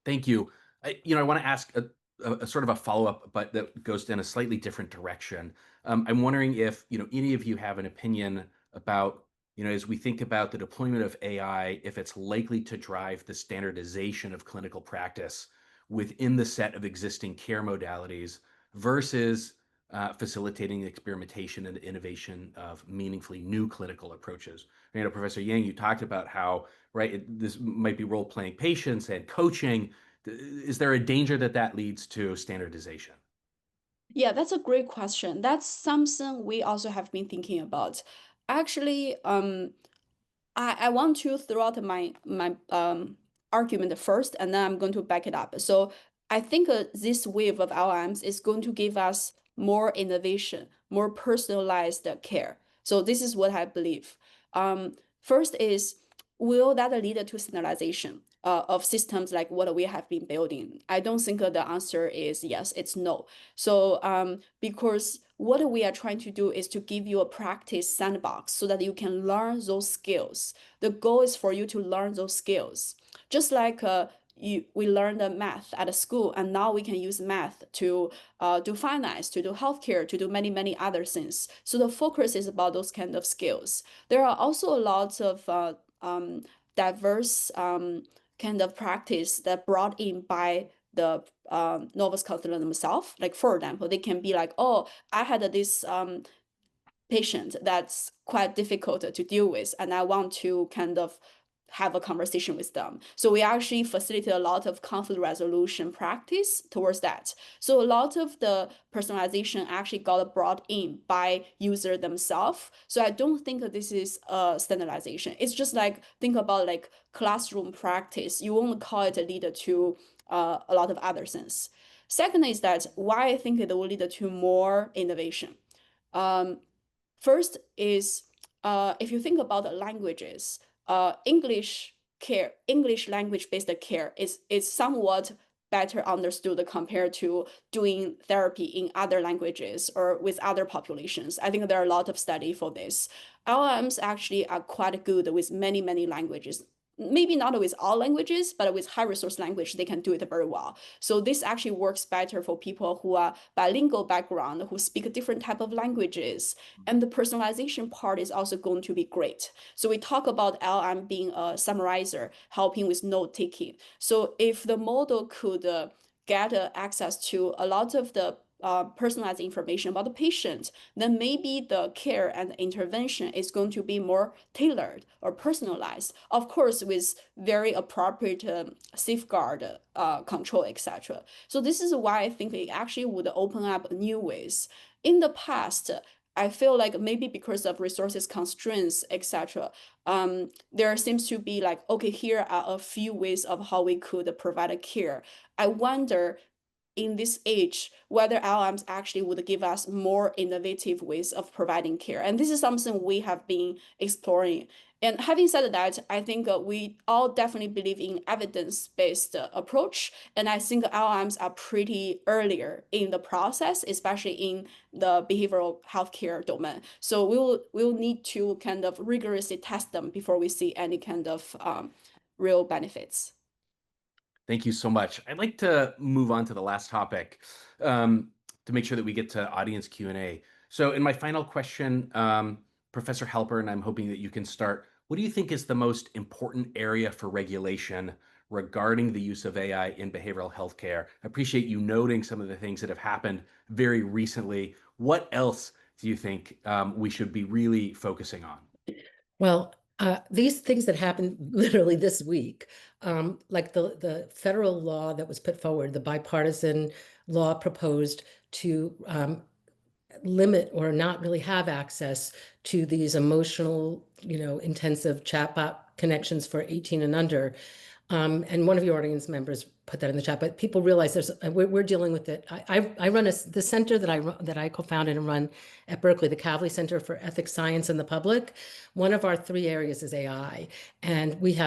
Thank you. I want to ask a sort of a follow-up, but that goes in a slightly different direction. I'm wondering if, any of you have an opinion about, as we think about the deployment of AI, if it's likely to drive the standardization of clinical practice within the set of existing care modalities versus facilitating the experimentation and the innovation of meaningfully new clinical approaches. Professor Yang, you talked about how, right, this might be role-playing patients and coaching. Is there a danger that that leads to standardization? Yeah, that's a great question. That's something we also have been thinking about. Actually, I want to throw out my argument first, and then I'm going to back it up. So I think this wave of LLMs is going to give us more innovation, more personalized care. So this is what I believe. First is, will that lead to standardization of systems like what we have been building? I don't think the answer is yes, it's no. So because what we are trying to do is to give you a practice sandbox so that you can learn those skills. The goal is for you to learn those skills. Just like we learned math at a school, and now we can use math to do finance, to do healthcare, to do many, many other things. So the focus is about those kind of skills. There are also a lot of diverse kind of practice that brought in by the novice counselor themselves. Like, for example, they can be like, oh, I had this patient that's quite difficult to deal with, and I want to kind of have a conversation with them. So we actually facilitate a lot of conflict resolution practice towards that. So a lot of the personalization actually got brought in by user themselves. So I don't think that this is a standardization. It's just like, think about like classroom practice. You won't call it a lead to a lot of other things. Second is that why I think it will lead to more innovation. First is, if you think about the languages, English language-based care is somewhat better understood compared to doing therapy in other languages or with other populations. I think there are a lot of study for this. LLMs actually are quite good with many, many languages. Maybe not with all languages, but with high resource language, they can do it very well. So this actually works better for people who are bilingual background, who speak a different type of languages. And the personalization part is also going to be great. So we talk about LM being a summarizer, helping with note taking. So if the model could get access to a lot of the personalized information about the patient, then maybe the care and intervention is going to be more tailored or personalized, of course, with very appropriate safeguard control, etc. So this is why I think it actually would open up new ways. In the past, I feel like maybe because of resources constraints, etc., there seems to be like, okay, here are a few ways of how we could provide a care. I wonder, in this age, whether LLMs actually would give us more innovative ways of providing care. And this is something we have been exploring. And having said that, I think we all definitely believe in evidence-based approach. And I think LLMs are pretty earlier in the process, especially in the behavioral healthcare domain. So we'll need to kind of rigorously test them before we see any kind of real benefits. Thank you so much. I'd like to move on to the last topic to make sure that we get to audience Q&A. So in my final question, Professor Halper, and I'm hoping that you can start, what do you think is the most important area for regulation regarding the use of AI in behavioral healthcare? I appreciate you noting some of the things that have happened very recently. What else do you think we should be really focusing on? Well, these things that happened literally this week, like the federal law that was put forward, the bipartisan law proposed to limit or not really have access to these emotional, intensive chatbot connections for 18 and under. And one of your audience members put that in the chat, but people realize we're dealing with it. I run the center that I co-founded and run at Berkeley, the Kavli Center for Ethics, Science, and the Public. One of our 3 areas is AI, and we've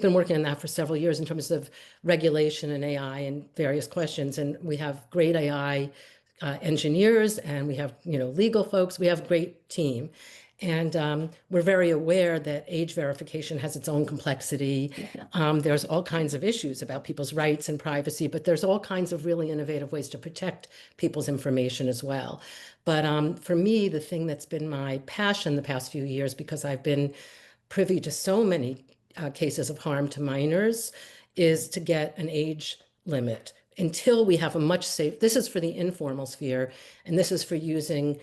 been working on that for several years in terms of regulation and AI and various questions. And we have great AI engineers, and we have legal folks. We have a great team. And we're very aware that age verification has its own complexity. There's all kinds of issues about people's rights and privacy, but there's all kinds of really innovative ways to protect people's information as well. But for me, the thing that's been my passion the past few years, because I've been privy to so many cases of harm to minors, is to get an age limit until we have a much safer. This is for the informal sphere, and this is for using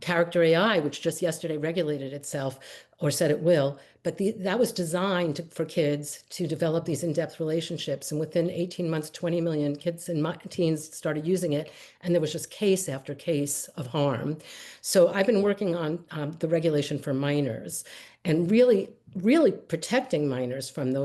character AI, which just yesterday regulated itself or said it will, but that was designed for kids to develop these in-depth relationships. And within 18 months, 20 million kids and teens started using it. And there was just case after case of harm. So I've been working on the regulation for minors and really, really protecting minors from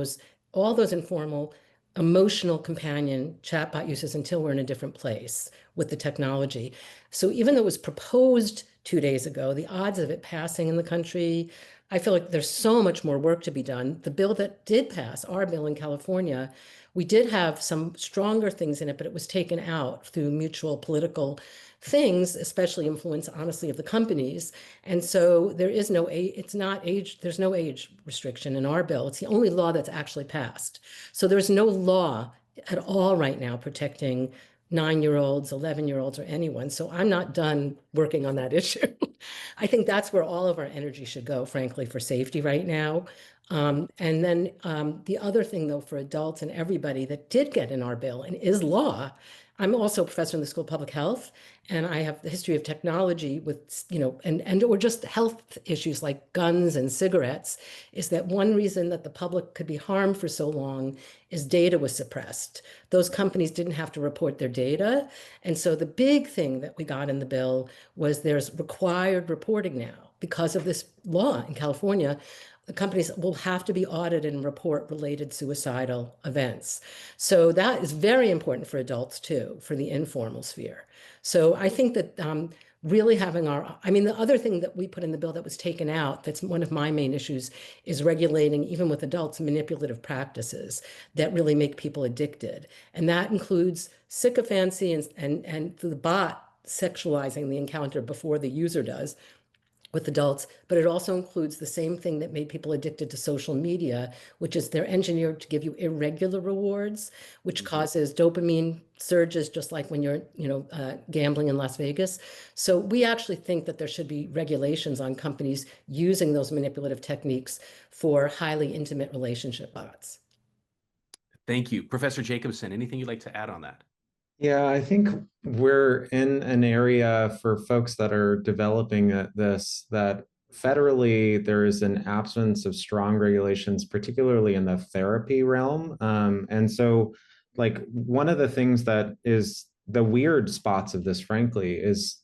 all those informal emotional companion chatbot uses until we're in a different place with the technology. So even though it was proposed 2 days ago, the odds of it passing in the country, I feel like there's so much more work to be done. The bill that did pass, our bill in California, we did have some stronger things in it, but it was taken out through mutual political things, especially influence, honestly, of the companies. And so there is no age, there's no age restriction in our bill. It's the only law that's actually passed. So there's no law at all right now protecting 9-year-olds, 11-year-olds, or anyone. So I'm not done working on that issue. I think that's where all of our energy should go, frankly, for safety right now. And then the other thing, though, for adults and everybody that did get in our bill and is law, I'm also a professor in the School of Public Health, and I have the history of technology with, or just health issues like guns and cigarettes, is that one reason that the public could be harmed for so long is data was suppressed. Those companies didn't have to report their data. And so the big thing that we got in the bill was there's required reporting now because of this law in California. The companies will have to be audited and report related suicidal events. So that is very important for adults too, for the informal sphere. So I think that really having the other thing that we put in the bill that was taken out, that's one of my main issues, is regulating, even with adults, manipulative practices that really make people addicted. And that includes sycophancy and the bot sexualizing the encounter before the user does with adults, but it also includes the same thing that made people addicted to social media, which is they're engineered to give you irregular rewards, which causes dopamine surges, just like when you're, gambling in Las Vegas. So we actually think that there should be regulations on companies using those manipulative techniques for highly intimate relationship bots. Thank you. Professor Jacobson, anything you'd like to add on that? Yeah, I think we're in an area for folks that are developing this, that federally there is an absence of strong regulations, particularly in the therapy realm. And so, like, one of the things that is the weird spots of this, frankly, is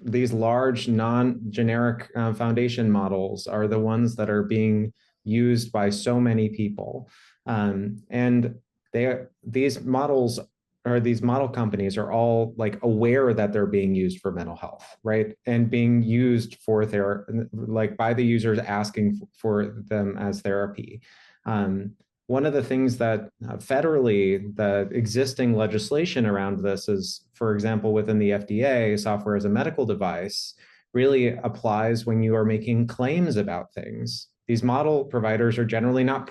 these large non-generic foundation models are the ones that are being used by so many people. And these model companies are all like aware that they're being used for mental health, right? And being used for therapy, like by the users asking for them as therapy. One of the things that federally, the existing legislation around this is, for example, within the FDA, software as a medical device really applies when you are making claims about things. These model providers are generally not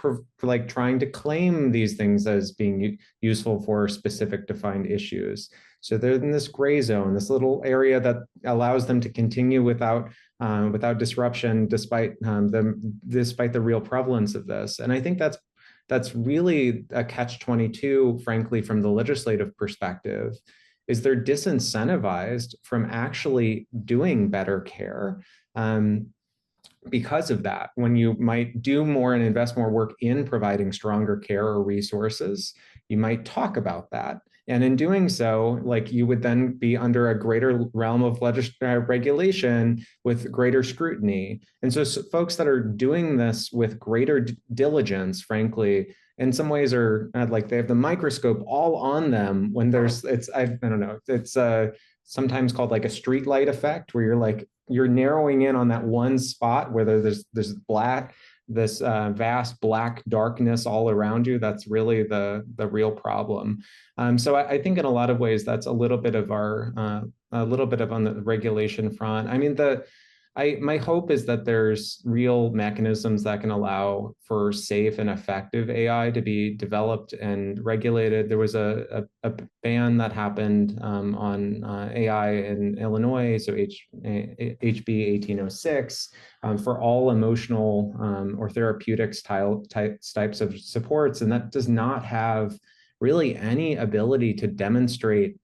trying to claim these things as being useful for specific defined issues. So they're in this gray zone, this little area that allows them to continue without disruption, despite the real prevalence of this. And I think that's really a catch-22, frankly, from the legislative perspective, is they're disincentivized from actually doing better care. Because of that, when you might do more and invest more work in providing stronger care or resources, you might talk about that. And in doing so, like, you would then be under a greater realm of regulation with greater scrutiny. And so folks that are doing this with greater diligence, frankly, in some ways are like they have the microscope all on them when I don't know, it's sometimes called like a street light effect, where you're narrowing in on that one spot where there's this vast black darkness all around you. That's really the real problem. So I think in a lot of ways that's a little bit of a little bit of on the regulation front. I mean, my hope is that there's real mechanisms that can allow for safe and effective AI to be developed and regulated. There was a ban that happened on AI in Illinois, so HB 1806, for all emotional or therapeutics types of supports, and that does not have really any ability to demonstrate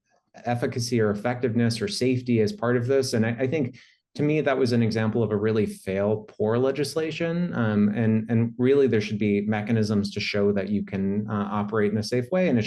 efficacy or effectiveness or safety as part of this. And I think, to me, that was an example of a really failed, poor legislation. And really, there should be mechanisms to show that you can operate in a safe way. And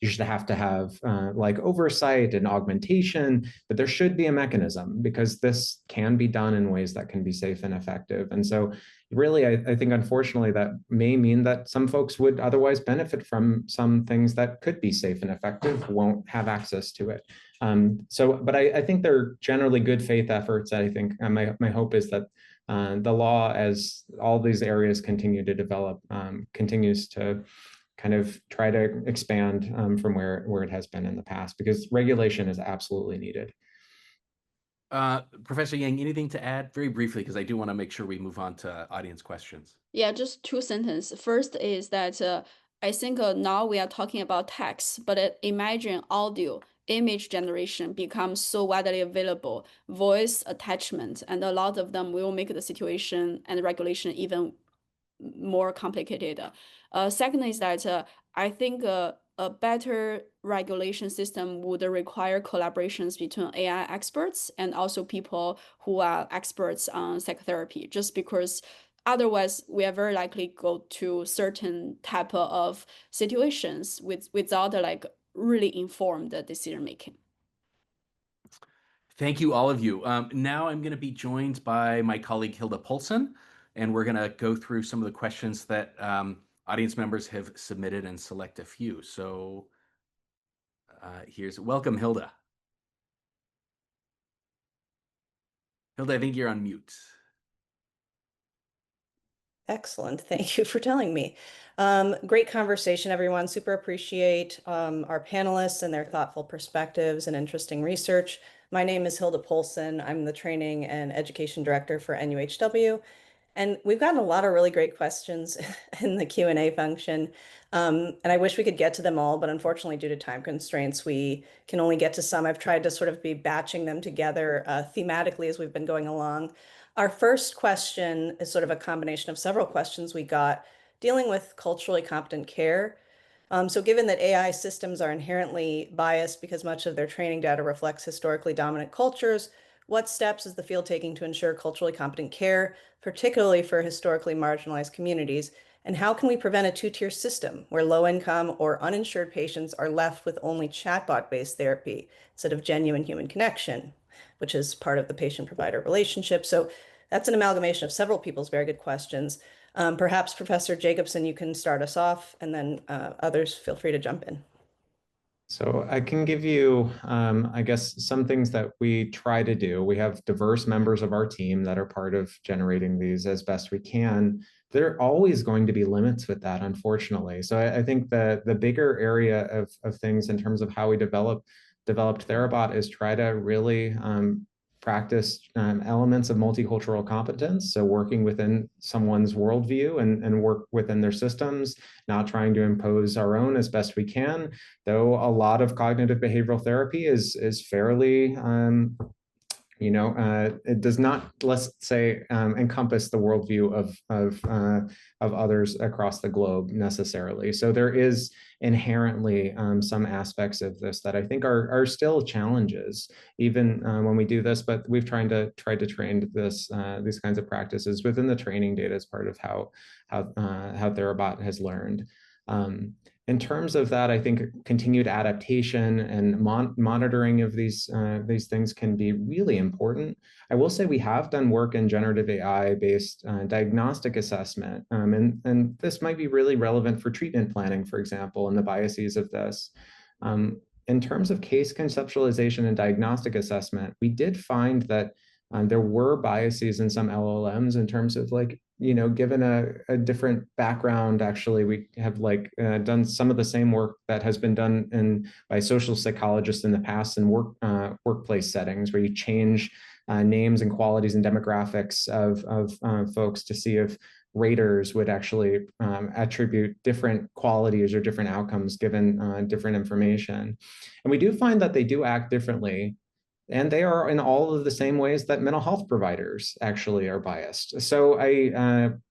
you should have to have like oversight and augmentation, but there should be a mechanism, because this can be done in ways that can be safe and effective. And so really, I think, unfortunately, that may mean that some folks would otherwise benefit from some things that could be safe and effective, won't have access to it. But I think they're generally good faith efforts. I think my hope is that the law, as all these areas continue to develop, continues to kind of try to expand from where it has been in the past, because regulation is absolutely needed. Professor Yang, anything to add very briefly, because I do want to make sure we move on to audience questions. Yeah, just two sentences. First is that I think now we are talking about text, but imagine audio, image generation becomes so widely available, voice attachment, and a lot of them will make the situation and regulation even more complicated. Second is that I think a better regulation system would require collaborations between AI experts and also people who are experts on psychotherapy, just because otherwise we are very likely go to certain type of situations without like really informed decision making. Thank you, all of you. Now I'm going to be joined by my colleague Hilda Poulsen, and we're going to go through some of the questions that audience members have submitted and select a few. So welcome, Hilda. Hilda, I think you're on mute. Excellent. Thank you for telling me. Great conversation, everyone. Super appreciate our panelists and their thoughtful perspectives and interesting research. My name is Hilda Poulsen. I'm the Training and Education Director for NUHW. And we've gotten a lot of really great questions in the Q&A function. And I wish we could get to them all, but unfortunately, due to time constraints, we can only get to some. I've tried to sort of be batching them together thematically as we've been going along. Our first question is sort of a combination of several questions we got dealing with culturally competent care. So given that AI systems are inherently biased because much of their training data reflects historically dominant cultures, what steps is the field taking to ensure culturally competent care, particularly for historically marginalized communities? And how can we prevent a two-tier system where low-income or uninsured patients are left with only chatbot-based therapy instead of genuine human connection, which is part of the patient-provider relationship? So that's an amalgamation of several people's very good questions. Perhaps Professor Jacobson, you can start us off, and then others feel free to jump in. So I can give you, I guess, some things that we try to do. We have diverse members of our team that are part of generating these as best we can. There are always going to be limits with that, unfortunately. So I think the bigger area of things in terms of how we developed Therabot is try to really practice elements of multicultural competence. So working within someone's worldview and work within their systems, not trying to impose our own as best we can, though a lot of cognitive behavioral therapy is fairly, it does not, let's say, encompass the worldview of others across the globe necessarily. So there is inherently some aspects of this that I think are still challenges, even when we do this. But we've tried to train these kinds of practices within the training data as part of how Therabot has learned. in terms of that, I think continued adaptation and monitoring of these things can be really important. I will say we have done work in generative AI-based diagnostic assessment, and this might be really relevant for treatment planning, for example, and the biases of this. In terms of case conceptualization and diagnostic assessment, we did find that there were biases in some LLMs in terms of like, given a different background, actually, we have like done some of the same work that has been done by social psychologists in the past in workplace settings, where you change names and qualities and demographics of folks to see if raters would actually attribute different qualities or different outcomes given different information. And we do find that they do act differently. And they are in all of the same ways that mental health providers actually are biased. So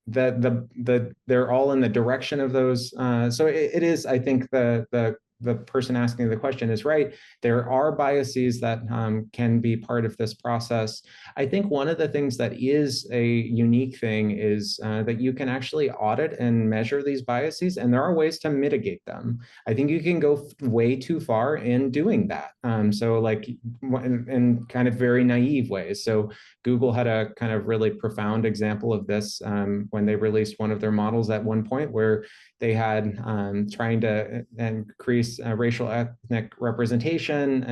they're all in the direction of those. So it is, I think the person asking the question is right. There are biases that can be part of this process. I think one of the things that is a unique thing is that you can actually audit and measure these biases, and there are ways to mitigate them. I think you can go way too far in doing that. So like in kind of very naive ways. So Google had a kind of really profound example of this when they released one of their models at one point, where they had trying to increase racial ethnic representation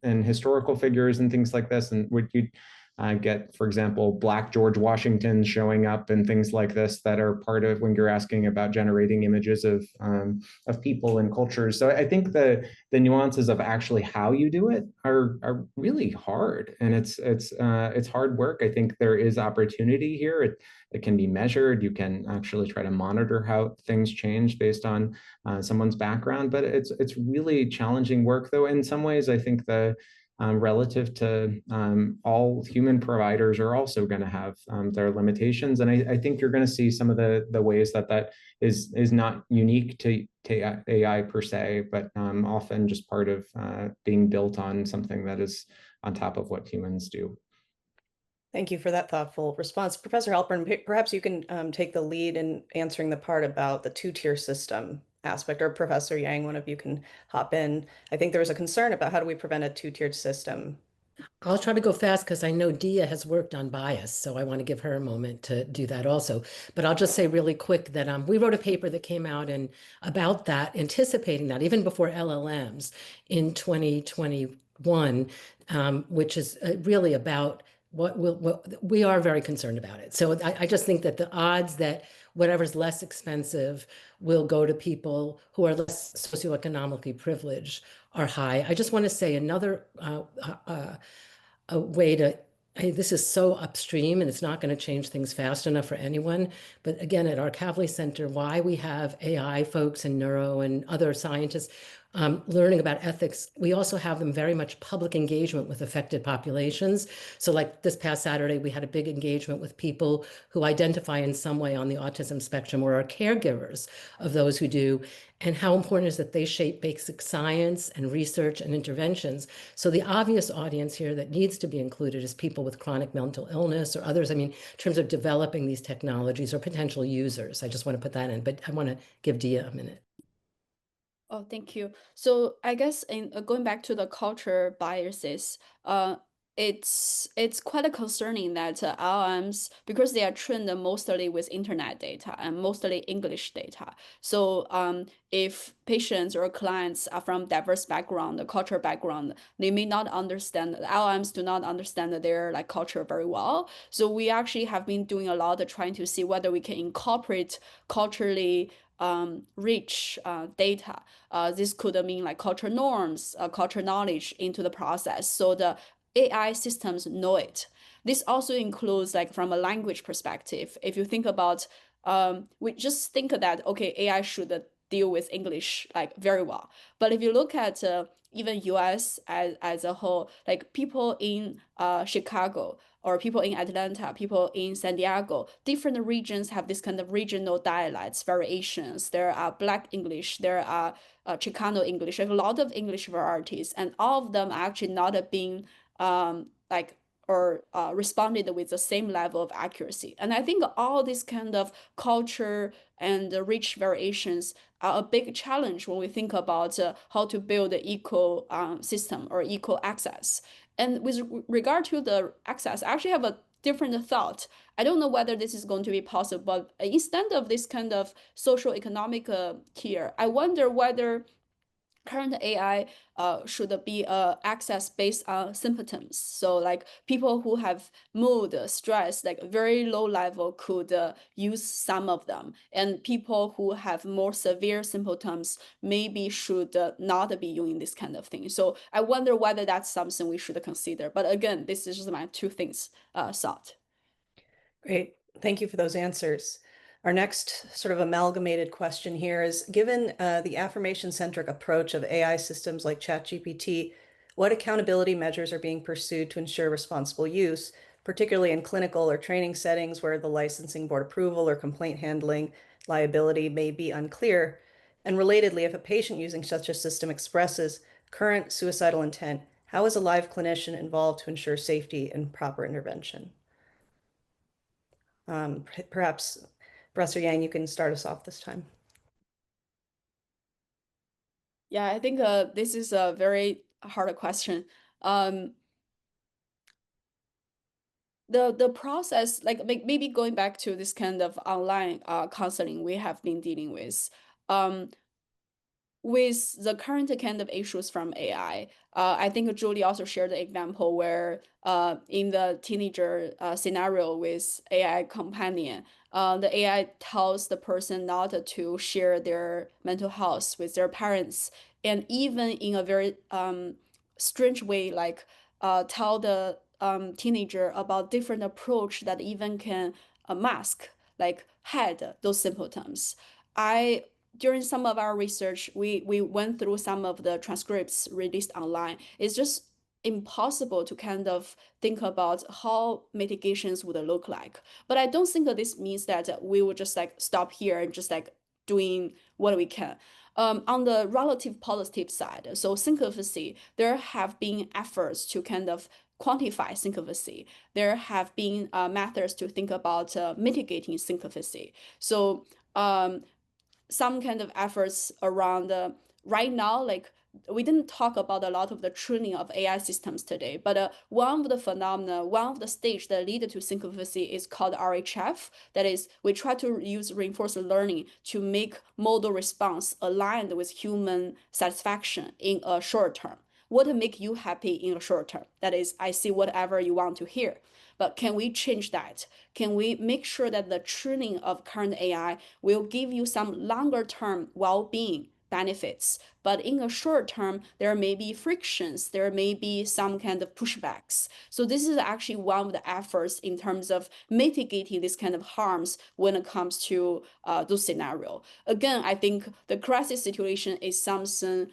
and historical figures and things like this. And would you get, for example, Black George Washington showing up and things like this that are part of when you're asking about generating images of people and cultures. So I think the nuances of actually how you do it are really hard, and it's hard work. I think there is opportunity here. It can be measured. You can actually try to monitor how things change based on someone's background, but it's really challenging work, though. In some ways, I think relative to all human providers are also going to have their limitations. And I think you're going to see some of the ways that is not unique to AI per se, but often just part of being built on something that is on top of what humans do. Thank you for that thoughtful response. Professor Halpern, perhaps you can take the lead in answering the part about the two-tier system aspect, or Professor Yang, one of you can hop in. I think there was a concern about how do we prevent a two-tiered system. I'll try to go fast because I know Dia has worked on bias, so I want to give her a moment to do that also. But I'll just say really quick that we wrote a paper that came out about that, anticipating that even before LLMs in 2021, which is really about what we are very concerned about it. So I just think that the odds that whatever's less expensive will go to people who are less socioeconomically privileged are high. I just want to say another a way to, this is so upstream and it's not going to change things fast enough for anyone. But again, at our Kavli Center, why we have AI folks and neuro and other scientists learning about ethics, we also have them very much public engagement with affected populations. So like this past Saturday, we had a big engagement with people who identify in some way on the autism spectrum or are caregivers of those who do, and how important is that they shape basic science and research and interventions. So the obvious audience here that needs to be included is people with chronic mental illness or others. I mean, in terms of developing these technologies or potential users. I just want to put that in, but I want to give Dia a minute. Oh, thank you. So I guess in going back to the culture biases, it's quite concerning that LLMs, because they are trained mostly with internet data and mostly English data. So if patients or clients are from diverse background, the cultural background, they may not understand, the LLMs do not understand their like culture very well. So we actually have been doing a lot of trying to see whether we can incorporate culturally rich data. This could mean like cultural norms, cultural knowledge into the process. So the AI systems know it. This also includes like from a language perspective. If you think about, we just think that, okay, AI should deal with English like very well. But if you look at even US as a whole, like people in Chicago, or people in Atlanta, people in San Diego, different regions have this kind of regional dialects, variations. There are Black English, there are Chicano English, like a lot of English varieties, and all of them are actually not being responded with the same level of accuracy. And I think all these kind of culture and rich variations are a big challenge when we think about how to build an equal system or equal access. And with regard to the access, I actually have a different thought. I don't know whether this is going to be possible, but instead of this kind of social economic tier, I wonder whether current AI should be access based on symptoms. So like people who have mood, stress, like very low level could use some of them. And people who have more severe symptoms maybe should not be using this kind of thing. So I wonder whether that's something we should consider. But again, this is just my two things thought. Great. Thank you for those answers. Our next sort of amalgamated question here is, given the affirmation-centric approach of AI systems like ChatGPT, what accountability measures are being pursued to ensure responsible use, particularly in clinical or training settings where the licensing board approval or complaint handling liability may be unclear? And relatedly, if a patient using such a system expresses current suicidal intent, how is a live clinician involved to ensure safety and proper intervention? Perhaps Professor Yang, you can start us off this time. Yeah, I think this is a very hard question. The process, like maybe going back to this kind of online counseling we have been dealing with the current kind of issues from AI, I think Julie also shared the example where in the teenager scenario with AI companion, the AI tells the person not to share their mental health with their parents, and even in a very strange way, like tell the teenager about different approach that even can mask, like hide those symptoms. During some of our research, we went through some of the transcripts released online. It's just impossible to kind of think about how mitigations would look like. But I don't think that this means that we would just like stop here and just like doing what we can. On the relative positive side, so syncopacy, there have been efforts to kind of quantify syncopacy. There have been methods to think about mitigating syncopacy. So some kind of efforts around right now, like we didn't talk about a lot of the training of AI systems today, but one of the phenomena, one of the stage that lead to syncopacy is called RHF. That is, we try to use reinforcement learning to make model response aligned with human satisfaction in a short term. What make you happy in a short term? That is, I see whatever you want to hear. But can we change that? Can we make sure that the training of current AI will give you some longer term well-being benefits, but in a short term, there may be frictions, there may be some kind of pushbacks. So this is actually one of the efforts in terms of mitigating this kind of harms when it comes to those scenarios. Again, I think the crisis situation is something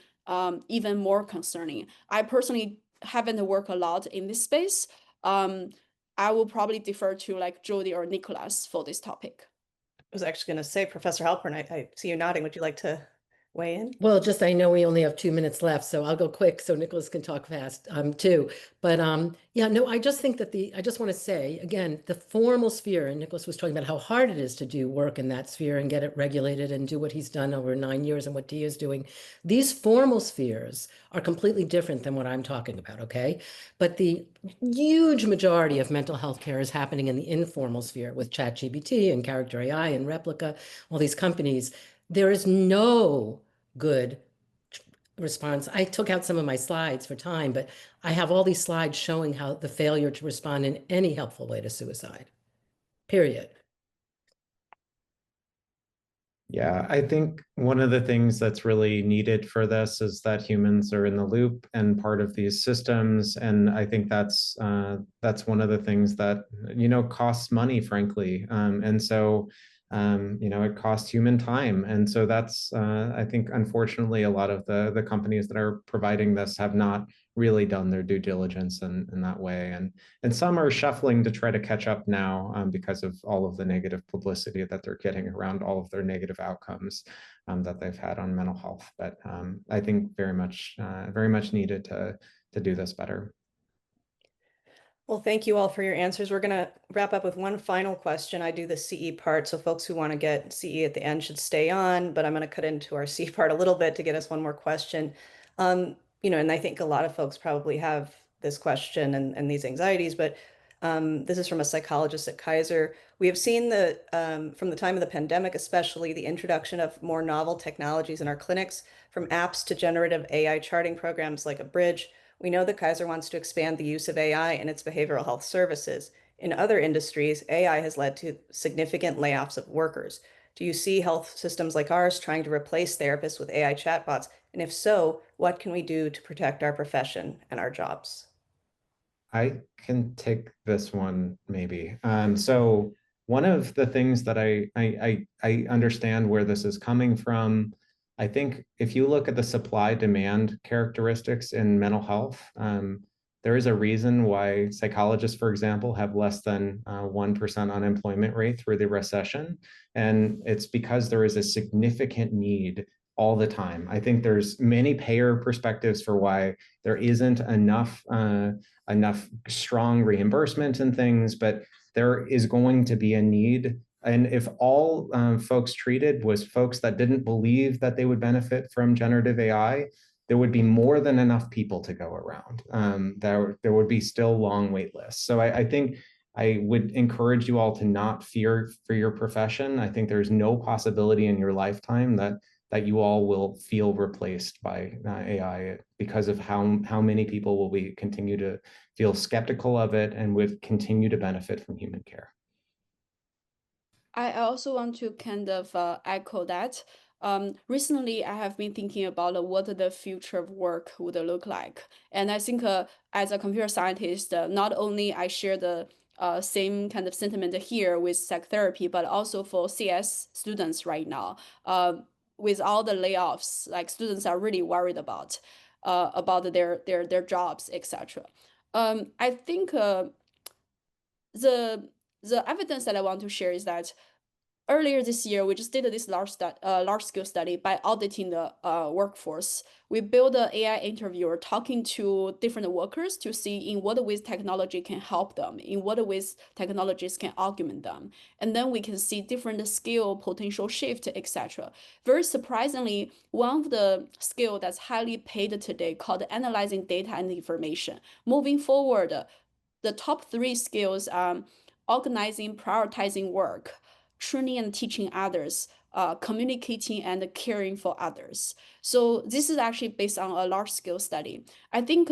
even more concerning. I personally haven't worked a lot in this space. I will probably defer to like Jody or Nicholas for this topic. I was actually going to say, Professor Halpern, I see you nodding. Would you like to weigh in? Well, just I know we only have 2 minutes left, so I'll go quick so Nicholas can talk fast too. But yeah, no, I just think that I just want to say again, the formal sphere, and Nicholas was talking about how hard it is to do work in that sphere and get it regulated and do what he's done over 9 years and what Dia is doing. These formal spheres are completely different than what I'm talking about, okay? But the huge majority of mental health care is happening in the informal sphere with ChatGPT and Character AI and Replica, all these companies. There is no good response. I took out some of my slides for time, but I have all these slides showing how the failure to respond in any helpful way to suicide, period. Yeah, I think one of the things that's really needed for this is that humans are in the loop and part of these systems, and I think that's one of the things that costs money, frankly, and so it costs human time, and so that's I think unfortunately a lot of the companies that are providing this have not really done their due diligence in that way, and some are shuffling to try to catch up now because of all of the negative publicity that they're getting around all of their negative outcomes that they've had on mental health. But I think very much needed to do this better. Well, thank you all for your answers. We're going to wrap up with one final question. I do the CE part, so folks who want to get CE at the end should stay on, but I'm going to cut into our C part a little bit to get us one more question. And I think a lot of folks probably have this question and these anxieties, but this is from a psychologist at Kaiser. We have seen from the time of the pandemic, especially the introduction of more novel technologies in our clinics, from apps to generative AI charting programs like a Bridge. We know that Kaiser wants to expand the use of AI in its behavioral health services. In other industries, AI has led to significant layoffs of workers. Do you see health systems like ours trying to replace therapists with AI chatbots? And if so, what can we do to protect our profession and our jobs? I can take this one maybe. So one of the things that I understand where this is coming from, I think if you look at the supply-demand characteristics in mental health, there is a reason why psychologists, for example, have less than 1% unemployment rate through the recession. And it's because there is a significant need all the time. I think there's many payer perspectives for why there isn't enough strong reimbursement and things, but there is going to be a need. And if all folks treated was folks that didn't believe that they would benefit from generative AI, there would be more than enough people to go around. There would be still long wait lists. So I think I would encourage you all to not fear for your profession. I think there's no possibility in your lifetime that you all will feel replaced by AI because of how many people will we continue to feel skeptical of it and would continue to benefit from human care. I also want to kind of echo that. Recently, I have been thinking about what the future of work would look like. And I think as a computer scientist, not only I share the same kind of sentiment here with psychotherapy, but also for CS students right now. With all the layoffs, like students are really worried about their jobs, etc. I think the evidence that I want to share is that earlier this year, we just did this large-scale study by auditing the workforce. We built an AI interviewer talking to different workers to see in what ways technology can help them, in what ways technologies can augment them. And then we can see different skill, potential shift, etc. Very surprisingly, one of the skill that's highly paid today called analyzing data and information. Moving forward, the top 3 skills are organizing, prioritizing work, training and teaching others, communicating and caring for others. So this is actually based on a large-scale study. I think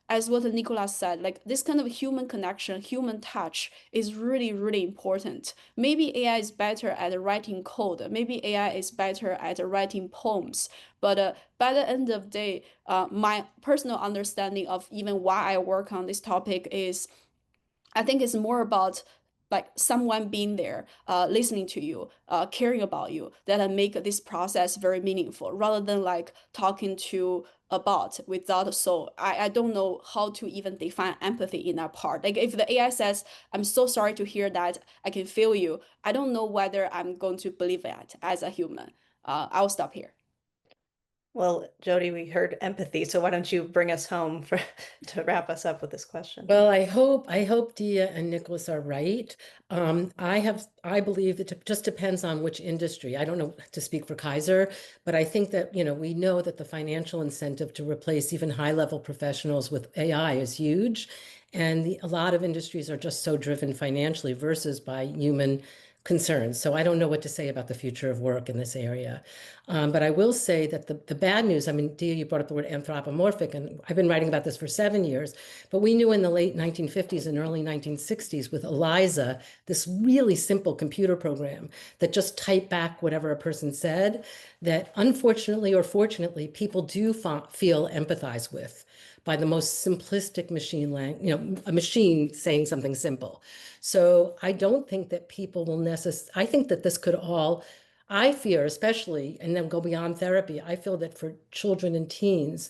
as what Nicolas said, like this kind of human connection, human touch is really, really important. Maybe AI is better at writing code. Maybe AI is better at writing poems. But by the end of the day, my personal understanding of even why I work on this topic is, I think it's more about like someone being there, listening to you, caring about you, that make this process very meaningful, rather than like talking to a bot without a soul. I don't know how to even define empathy in that part. Like if the AI says, "I'm so sorry to hear that, I can feel you," I don't know whether I'm going to believe that as a human. I'll stop here. Well, Jody, we heard empathy, so why don't you bring us home to wrap us up with this question? Well, I hope Dia and Nicholas are right. I believe it just depends on which industry. I don't know to speak for Kaiser, but I think that, we know that the financial incentive to replace even high-level professionals with AI is huge. And a lot of industries are just so driven financially versus by human concerns. So I don't know what to say about the future of work in this area. But I will say that the bad news, I mean, Dia, you brought up the word anthropomorphic, and I've been writing about this for 7 years, but we knew in the late 1950s and early 1960s with ELIZA, this really simple computer program that just typed back whatever a person said, that unfortunately or fortunately, people do feel empathized with by the most simplistic machine language, a machine saying something simple. So I don't think that people will I think that this could all, I fear especially, and then go beyond therapy, I feel that for children and teens,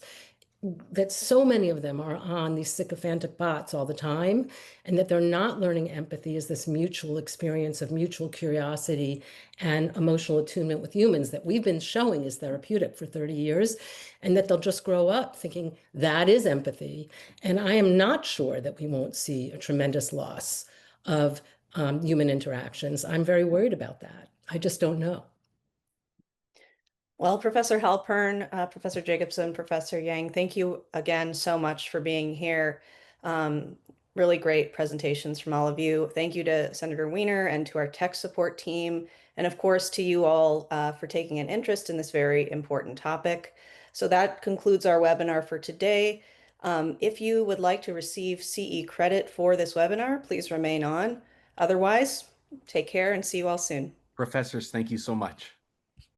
that so many of them are on these sycophantic bots all the time, and that they're not learning empathy as this mutual experience of mutual curiosity and emotional attunement with humans that we've been showing is therapeutic for 30 years, and that they'll just grow up thinking that is empathy. And I am not sure that we won't see a tremendous loss of human interactions. I'm very worried about that. I just don't know. Well, Professor Halpern, Professor Jacobson, Professor Yang, thank you again so much for being here. Really great presentations from all of you. Thank you to Senator Wiener and to our tech support team, and of course to you all for taking an interest in this very important topic. So that concludes our webinar for today. If you would like to receive CE credit for this webinar, please remain on. Otherwise, take care and see you all soon. Professors, thank you so much.